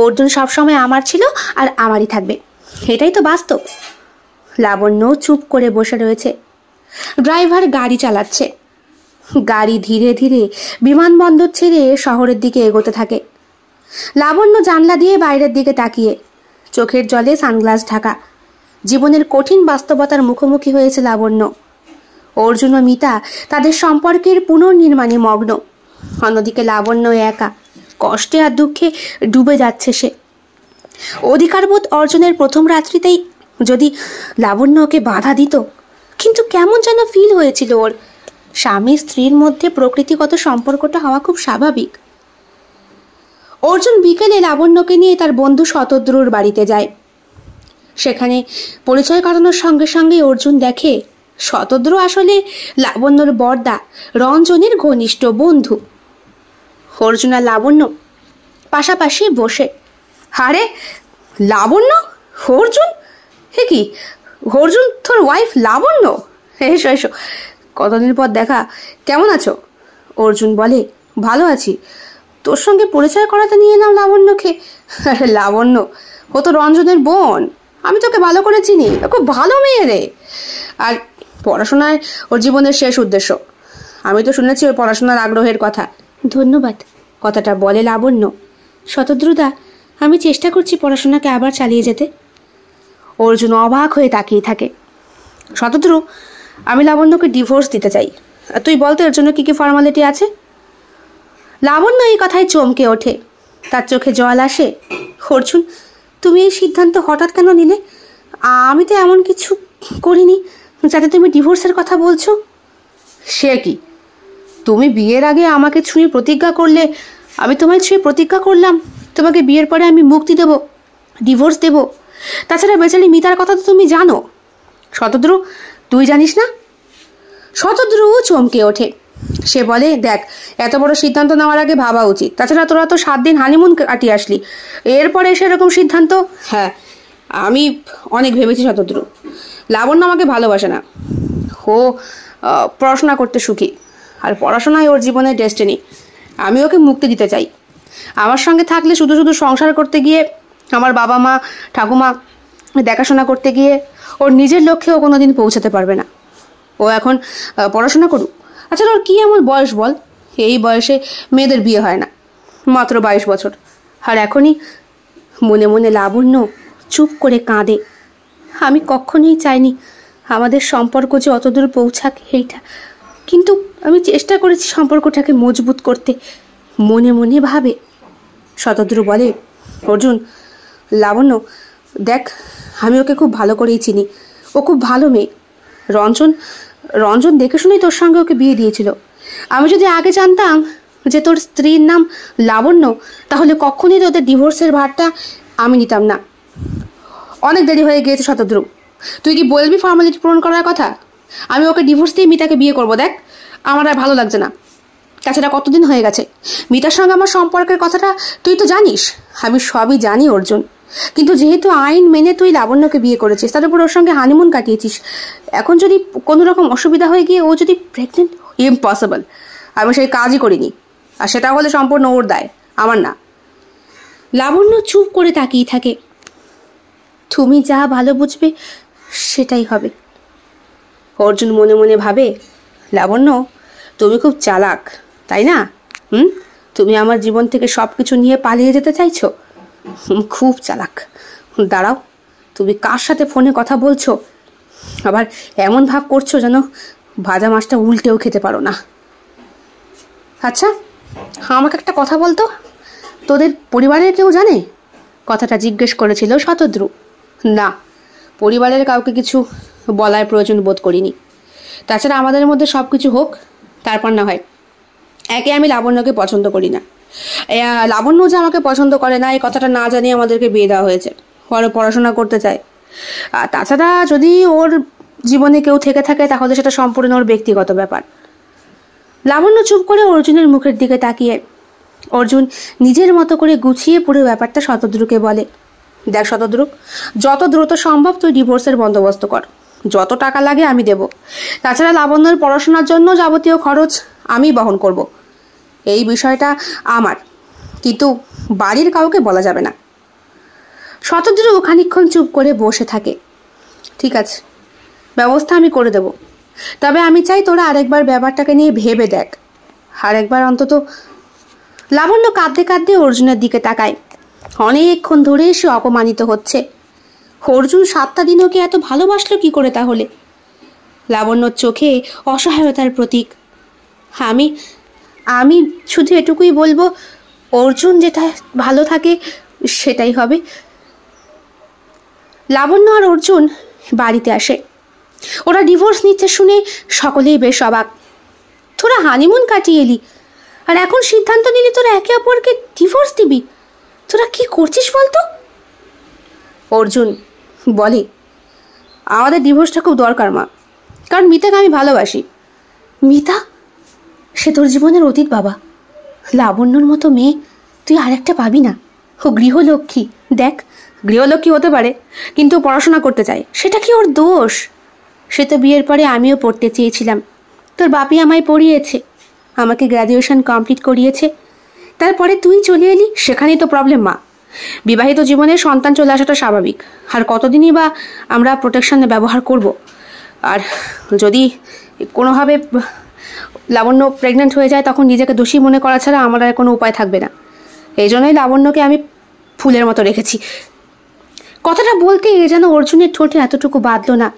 অর্জুন সবসময় আমার ছিল আর আমারই থাকবে, এটাই তো বাস্তব। লাবণ্য চুপ করে বসে রয়েছে। ড্রাইভার গাড়ি চালাচ্ছে। গাড়ি ধীরে ধীরে বিমানবন্দর ছেড়ে শহরের দিকে এগোতে থাকে। লাবণ্য জানলা দিয়ে বাইরের দিকে তাকিয়ে, চোখের জলে সানগ্লাস ঢাকা। জীবনের কঠিন বাস্তবতার মুখোমুখি হয়েছে লাবণ্য। অর্জুন ও মিতা তাদের সম্পর্কের পুনর্নির্মাণে মগ্ন। অন্যদিকে লাবণ্য একা, কষ্টে আর দুঃখে ডুবে যাচ্ছে সে। অধিকারবোধ অর্জনের প্রথম রাত্রিতেই যদি লাবণ্য ওকে বাধা দিত, কিন্তু কেমন যেন ফিল হয়েছিল ওর। স্বামী স্ত্রীর মধ্যে প্রকৃতিগত সম্পর্কটা হওয়া খুব স্বাভাবিক। অর্জুন বিকেলে লাবণ্যকে নিয়ে তার বন্ধু শতদ্রুর বাড়িতে যায়। সেখানে পরিচয় করানোর সঙ্গে সঙ্গে অর্জুন দেখে শতদ্রু আসলে লাবণ্যর বড়দা রঞ্জনের ঘনিষ্ঠ বন্ধু। অর্জুন আর লাবণ্য পাশাপাশি বসে। আরে লাবণ্য, অর্জুন, হে কি অর্জুন, তোর ওয়াইফ লাবণ্য? এসো এসো, কতদিন পর দেখা, কেমন আছো? অর্জুন বলে, ভালো আছি, তোর সঙ্গে পরিচয় করাতে নিয়ে এলাম লাবণ্যকে। লাবণ্য, ও তো রঞ্জনের বোন, আমি তোকে ভালো করে চিনি, খুব ভালো মেয়ে রে। আর পড়াশোনায় ওর জীবনের শেষ উদ্দেশ্য। আমি তো শুনেছি ওর পড়াশোনার আগ্রহের কথা। ধন্যবাদ, কথাটা বলে লাবণ্য। শতদ্রুদা, আমি চেষ্টা করছি পড়াশোনাকে আবার চালিয়ে যেতে। অর্জুন অবাক হয়ে তাকিয়ে থাকে। শতদ্রু, আমি লাবণ্যকে ডিভোর্স দিতে চাই, তুই বলতে এর জন্য কি কি ফর্মালিটি আছে? লাবণ্য এই কথায় চমকে ওঠে, তার চোখে জল আসে। অর্জুন, তুমি এই সিদ্ধান্ত হঠাৎ কেন নিলে? আমি তো এমন কিছু করিনি যাতে তুমি ডিভোর্সের কথা বলছো। সে কি, তুমি বিয়ের আগে আমাকে ছুঁয়ে প্রতিজ্ঞা করলে, আমি তোমায় ছুঁয়ে প্রতিজ্ঞা করলাম তোমাকে বিয়ের পরে আমি মুক্তি দেব, ডিভোর্স দেব। তাছাড়া বেচারি মিতার কথা তো তুমি জানো। শতদ্রু, তুই জানিস না? শতদ্রু চমকে ওঠে। সে বলে, দেখ, এত বড় সিদ্ধান্ত নেওয়ার আগে ভাবা উচিত। তাছাড়া তোরা তো 7 দিন হানিমুন কাটিয়ে আসলি, এরপরে সেরকম সিদ্ধান্ত? হ্যাঁ, আমি অনেক ভেবেছি শতদ্রু। লাবণ্য আমাকে ভালোবাসে না, ও পড়াশোনা করতে সুখী, আর পড়াশোনায় ওর জীবনের ডেস্টিনি। আমি ওকে মুক্তি দিতে চাই। আমার সঙ্গে থাকলে শুধু শুধু সংসার করতে গিয়ে, আমার বাবা মা ঠাকুমা দেখাশোনা করতে গিয়ে ওর নিজের লক্ষ্যেও কোনোদিন পৌঁছাতে পারবে না। ও এখন পড়াশোনা করুক। আচ্ছা, ওর কি এমন বয়স বল? এই বয়সে মেয়েদের বিয়ে হয় না, মাত্র 22 বছর। আর এখনই? মনে মনে লাবণ্য চুপ করে কাঁদে। আমি কখনোই চাইনি আমাদের সম্পর্ক যে অতদূর পৌঁছাক এইটা, কিন্তু আমি চেষ্টা করেছি সম্পর্কটাকে মজবুত করতে, মনে মনে ভাবে। শতদ্রু বলে, অর্জুন, লাবণ্য, দেখ, আমি ওকে খুব ভালো করেই চিনি, ও খুব ভালো মেয়ে। রঞ্জন দেখে শুনেই তোর সঙ্গে ওকে বিয়ে দিয়েছিল। আমি যদি আগে জানতাম যে তোর স্ত্রীর নাম লাবণ্য, তাহলে কখনই তোদের ডিভোর্সের ভারটা আমি নিতাম না। অনেক দেরি হয়ে গিয়েছে শতদ্রু, তুই কি বলবি ফর্মালিটি পূরণ করার কথা? আমি ওকে ডিভোর্স দিয়ে মিতাকে বিয়ে করবো। দেখ, আমার আর ভালো লাগছে না। তাছাড়া কতদিন হয়ে গেছে মিতার সঙ্গে আমার সম্পর্কের কথাটা তুই তো জানিস। আমি সবই জানি অর্জুন, কিন্তু যেহেতু আইন মেনে তুই লাবণ্যকে বিয়ে করেছিস, তার উপর ওর সঙ্গে হানিমুন কাটিয়েছিস, এখন যদি কোনো রকম অসুবিধা হয়ে গিয়ে ও যদি প্রেগনেন্ট, ইম্পসিবল। আমি সেই কাজই করিনি, আর সেটা হলে সম্পূর্ণ ওর দায়, আমার না। লাবণ্য চুপ করে তাকিয়ে থাকে। তুমি যা ভালো বুঝবে সেটাই হবে, অর্জুন মনে মনে ভাবে, লাবণ্য তুমি খুব চালাক, তাই না? তুমি আমার জীবন থেকে সবকিছু নিয়ে পালিয়ে যেতে চাইছো? খুব চালাক। দাঁড়াও, তুমি কার সাথে ফোনে কথা বলছো? আবার এমন ভাব করছো যেন ভাজা মাছটা উল্টেও খেতে পারো না। আচ্ছা, আমাকে একটা কথা বলতো, তোদের পরিবারের কেউ জানে? কথাটা জিজ্ঞেস করেছিল শতদ্রু। না, পরিবারের কাউকে কিছু বলার প্রয়োজন বোধ করিনি। তাছাড়া আমাদের মধ্যে সব কিছু হোক, তারপর না হয়। একে আমি লাবণ্যকে পছন্দ করি না, লাবণ্য যে আমাকে পছন্দ করে না এই কথাটা না জানিয়ে আমাদেরকে বিয়ে দেওয়া হয়েছে। পরে পড়াশোনা করতে চায়। আর তাছাড়া যদি ওর জীবনে কেউ থেকে থাকে তাহলে সেটা সম্পূর্ণ ওর ব্যক্তিগত ব্যাপার। লাবণ্য চুপ করে অর্জুনের মুখের দিকে তাকিয়ে অর্জুন নিজের মতো করে গুছিয়ে পুরো ব্যাপারটা শতদ্রুকে বলে, দেখ শতদ্রু, যত দ্রুত সম্ভব তুই ডিভোর্সের বন্দোবস্ত কর। যত টাকা লাগে আমি দেব। তাছাড়া লাবণ্যের পড়াশোনার জন্য যাবতীয় খরচ আমি বহন করব। এই বিষয়টা আমার, কিন্তু বাড়ির কাউকে বলা যাবে না। শতদ্রু খানিকক্ষণ চুপ করে বসে থাকে। ঠিক আছে, ব্যবস্থা আমি করে দেব। তবে আমি চাই তোরা আরেকবার ব্যাপারটাকে নিয়ে ভেবে দেখ, আরেকবার অন্তত। লাবণ্য কাঁদতে কাঁদতে অর্জুনের দিকে তাকায়। অনেকক্ষণ ধরে সে অপমানিত হচ্ছে। অর্জুন 7টা দিনও কি এত ভালোবাসলো কি করে তাহলে? লাবণ্যর চোখে অসহায়তার প্রতীক। আমি শুধু এটুকুই বলবো, অর্জুন যেটা ভালো থাকে সেটাই হবে। লাবণ্য আর অর্জুন বাড়িতে আসে। ওরা ডিভোর্স নিচ্ছে শুনে সকলেই বেশ অবাক। তোরা হানিমুন কাটিয়ে এলি আর এখন সিদ্ধান্ত নিলি তোরা একে অপরকে ডিভোর্স দিবি? তোরা কি করছিস বলতো? অর্জুন বলে, আমাদের ডিভোর্সটা খুব দরকার মা, কারণ মিতাকে আমি ভালোবাসি। মিতা? সে তোর জীবনের অতীত বাবা। লাবণ্যর মতো মেয়ে তুই আরেকটা পাবি না। ও গৃহলক্ষ্মী। দেখ, গৃহলক্ষ্মী হতে পারে, কিন্তু পড়াশোনা করতে চায়, সেটা কি ওর দোষ? সে তো বিয়ের পরে আমিও পড়তে চেয়েছিলাম, তোর বাপি আমায় পড়িয়েছে, আমাকে গ্র্যাজুয়েশন কমপ্লিট করিয়েছে। তারপরে তুই চলে এলি, সেখানেই তো প্রবলেম মা। বিবাহিত জীবনে সন্তান চলে আসাটা স্বাভাবিক, আর কতদিনই বা আমরা প্রোটেকশনে ব্যবহার করব? আর যদি কোনোভাবে লাবণ্য প্রেগনেন্ট হয়ে যায় তখন নিজেকে দোষী মনে করা ছাড়া আমার আর কোনো উপায় থাকবে না। এই জন্যই লাবণ্যকে আমি ফুলের মতো রেখেছি। কথাটা বলতে যেন অর্জুনের ঠোঁটে এতটুকু বাঁধল না।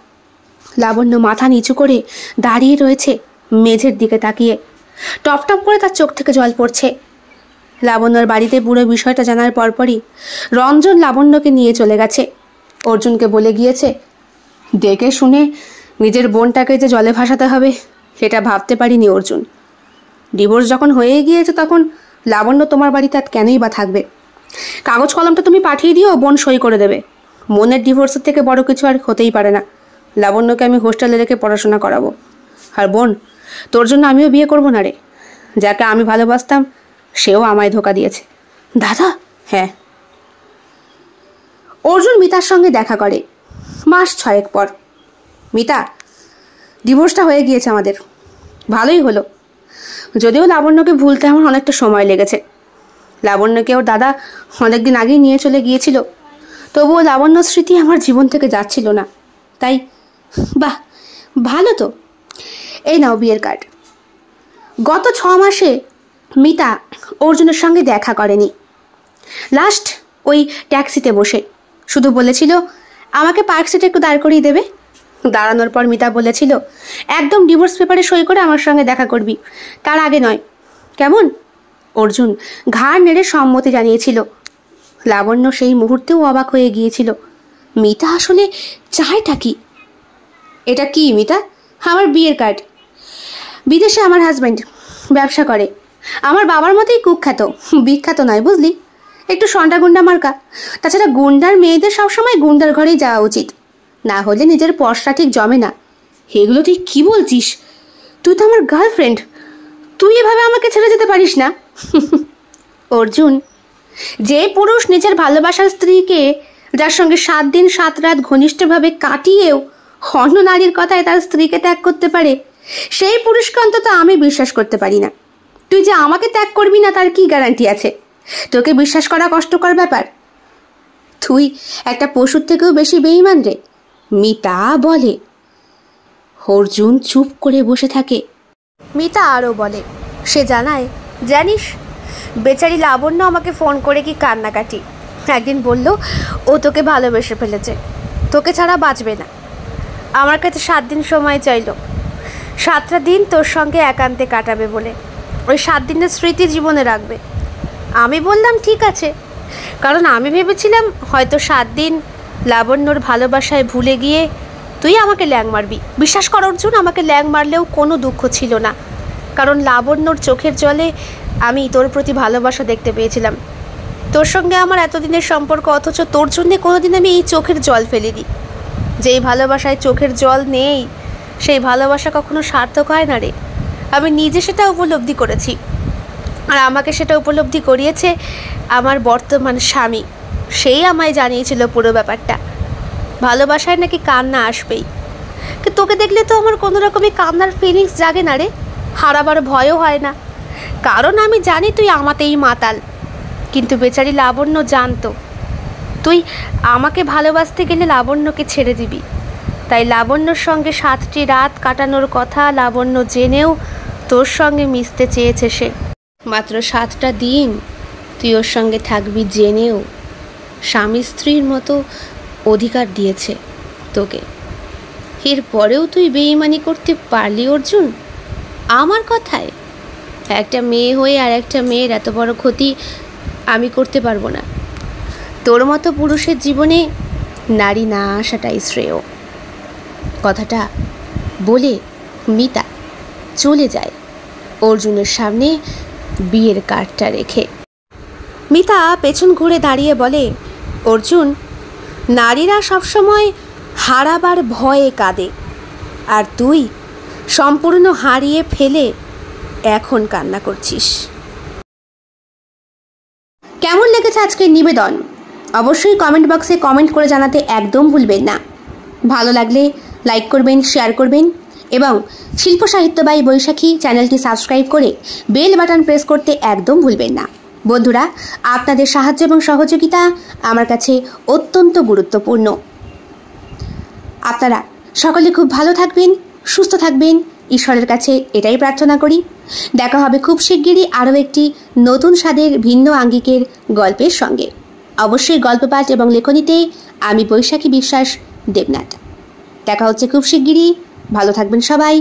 লাবণ্য মাথা নিচু করে দাঁড়িয়ে রয়েছে মেঝের দিকে তাকিয়ে। টপ টপ করে তার চোখ থেকে জল পড়ছে। লাবণ্যর বাড়িতে পুরো বিষয়টা জানার পরপরই রঞ্জন লাবণ্যকে নিয়ে চলে গেছে। অর্জুনকে বলে গিয়েছে, দেখে শুনে নিজের বোনটাকে যে জলে ভাসাতে হবে সেটা ভাবতে পারিনি অর্জুন। ডিভোর্স যখন হয়ে গিয়েছে তখন লাবণ্য তোমার বাড়িতে আর কেনই বা থাকবে? কাগজ কলমটা তুমি পাঠিয়ে দিও, বোন সই করে দেবে। মনের ডিভোর্সের থেকে বড় কিছু আর হতেই পারে না। লাবণ্যকে আমি হোস্টেলে রেখে পড়াশোনা করাবো। আর বোন, তোর জন্য আমিও বিয়ে করবো না রে। যাকে আমি ভালোবাসতাম সেও আমায় ধোকা দিয়েছে। দাদা? হ্যাঁ। অর্জুন মিতার সঙ্গে দেখা করে মাস 6 পর। মিতা, ডিভোর্সটা হয়ে গিয়েছে আমাদের, ভালোই হলো। যদিও লাবণ্যকে ভুলতে আমার অনেকটা সময় লেগেছে। লাবণ্যকে ওর দাদা অনেকদিন আগেই নিয়ে চলে গিয়েছিল, তবুও লাবণ্য স্মৃতি আমার জীবন থেকে যাচ্ছিল না। তাই বাহ, ভালো তো। এই নাও বিয়ের কার্ড। গত 6 মাসে মিতা অর্জুনের সঙ্গে দেখা করেনি। লাস্ট ওই ট্যাক্সিতে বসে শুধু বলেছিল আমাকে পার্ক সিটে একটু দাঁড় করিয়ে দেবে। দাঁড়ানোর পর মিতা বলেছিল একদম ডিভোর্স পেপারে সই করে আমার সঙ্গে দেখা করবি, তার আগে নয়, কেমন? অর্জুন ঘাড় নেড়ে সম্মতি জানিয়েছিল। লাবণ্য সেই মুহূর্তেও অবাক হয়ে গিয়েছিল। মিতা আসলে চায়টা কি? এটা কি মিতা? আমার বিয়ের কার্ড। বিদেশে আমার হাজব্যান্ড ব্যবসা করে, আমার বাবার মতোই কুখ্যাত, বিখ্যাত নয় বুঝলি, একটু সন্ডা গুন্ডা মার্কা। তাছাড়া গুন্ডার মেয়েদের সবসময় গুন্ডার ঘরেই যাওয়া উচিত, না হলে নিজের পশটা ঠিক জমে না। এগুলো তুই কি বলছিস? তুই তো আমার গার্লফ্রেন্ড, তুই এভাবে আমাকে ছেড়ে যেতে পারিস না। অর্জুন, যে পুরুষ নিজের ভালোবাসার স্ত্রীকে, যার সঙ্গে 7 দিন 7 রাত ঘনিষ্ঠভাবে কাটিয়েও অন্য নারীর কথায় তার স্ত্রীকে ত্যাগ করতে পারে, সেই পুরুষকে অন্তত আমি বিশ্বাস করতে পারি না। তুই যে আমাকে ত্যাগ করবি না তার কি গ্যারান্টি আছে? তোকে বিশ্বাস করা কষ্টকর ব্যাপার। তুই একটা পশুর থেকেও বেশি বেঈমান রে, মিতা বলে। অর্জুন চুপ করে বসে থাকে। মিতা আরও বলে, সে জানায়, জানিস বেচারি লাবণ্য আমাকে ফোন করে কি কান্নাকাটি। একদিন বলল ও তোকে ভালোবেসে ফেলেছে, তোকে ছাড়া বাঁচবে না। আমার কাছে 7 দিন সময় চাইল, 7টা দিন তোর সঙ্গে একান্তে কাটাবে বলে। ওই 7 দিনের স্মৃতি জীবনে রাখবে। আমি বললাম ঠিক আছে, কারণ আমি ভেবেছিলাম হয়তো 7 দিন লাবণ্যর ভালোবাসায় ভুলে গিয়ে তুই আমাকে ল্যাং মারবি। বিশ্বাস কর অর্জুন, আমাকে ল্যাং মারলেও কোনো দুঃখ ছিল না, কারণ লাবণ্যর চোখের জলে আমি তোর প্রতি ভালোবাসা দেখতে পেয়েছিলাম। তোর সঙ্গে আমার এতদিনের সম্পর্ক, অথচ তোর জন্যে কোনোদিন আমি এই চোখের জল ফেলিনি। যেই ভালোবাসায় চোখের জল নেই সেই ভালোবাসা কখনো সার্থক হয় না রে। আমি নিজে সেটা উপলব্ধি করেছি, আর আমাকে সেটা উপলব্ধি করিয়েছে আমার বর্তমান স্বামী। সেই আমায় জানিয়েছিল পুরো ব্যাপারটা। ভালোবাসায় নাকি কান্না আসবেই, কিন্তু তোকে দেখলে তো আমার কোনো রকমই কান্নার ফিলিংস জাগে না রে, হারাবার ভয়ও হয় না, কারণ আমি জানি তুই আমাতেই মাতাল। কিন্তু বেচারি লাবণ্য জানতো তুই আমাকে ভালোবাসতে গেলে লাবণ্যকে ছেড়ে দিবি, তাই লাবণ্যর সঙ্গে 7টি রাত কাটানোর কথা লাবণ্য জেনেও তোর সঙ্গে মিশতে চেয়েছে সে। মাত্র 7টা দিন তুই ওর সঙ্গে থাকবি জেনেও স্বামী স্ত্রীর মতো অধিকার দিয়েছে তোকে। এরপরেও তুই বেঈমানি করতে পারলি অর্জুন আমার কথায়? একটা মেয়ে হয়ে আর একটা মেয়ের এত বড় ক্ষতি আমি করতে পারবো না। তোর মতো পুরুষের জীবনে নারী না আসাটাই শ্রেয়। কথাটা বলে মিতা চলে যায় অর্জুনের সামনে বিয়ের কার্ডটা রেখে। মিতা পেছন ঘুরে দাঁড়িয়ে বলে, অর্জুন, নারীরা সবসময় হারাবার ভয়ে কাঁদে, আর তুই সম্পূর্ণ হারিয়ে ফেলে এখন কান্না করছিস। কেমন লেগেছে আজকের নিবেদন অবশ্যই কমেন্ট বক্সে কমেন্ট করে জানাতে একদম ভুলবেন না। ভালো লাগলে লাইক করবেন, শেয়ার করবেন এবং শিল্প সাহিত্য বাই বৈশাখী চ্যানেলটি সাবস্ক্রাইব করে বেল বাটন প্রেস করতে একদম ভুলবেন না। বন্ধুরা, আপনাদের সাহায্য এবং সহযোগিতা আমার কাছে অত্যন্ত গুরুত্বপূর্ণ। আপনারা সকলে খুব ভালো থাকবেন, সুস্থ থাকবেন, ঈশ্বরের কাছে এটাই প্রার্থনা করি। দেখা হবে খুব শিগগিরই আরও একটি নতুন স্বাদের ভিন্ন আঙ্গিকের গল্পের সঙ্গে। অবশ্যই গল্প পাঠ এবং লেখনীতে আমি বৈশাখী বিশ্বাস দেবনাথ। দেখা হচ্ছে খুব শিগগিরই। ভালো থাকবেন সবাই।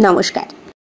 নমস্কার।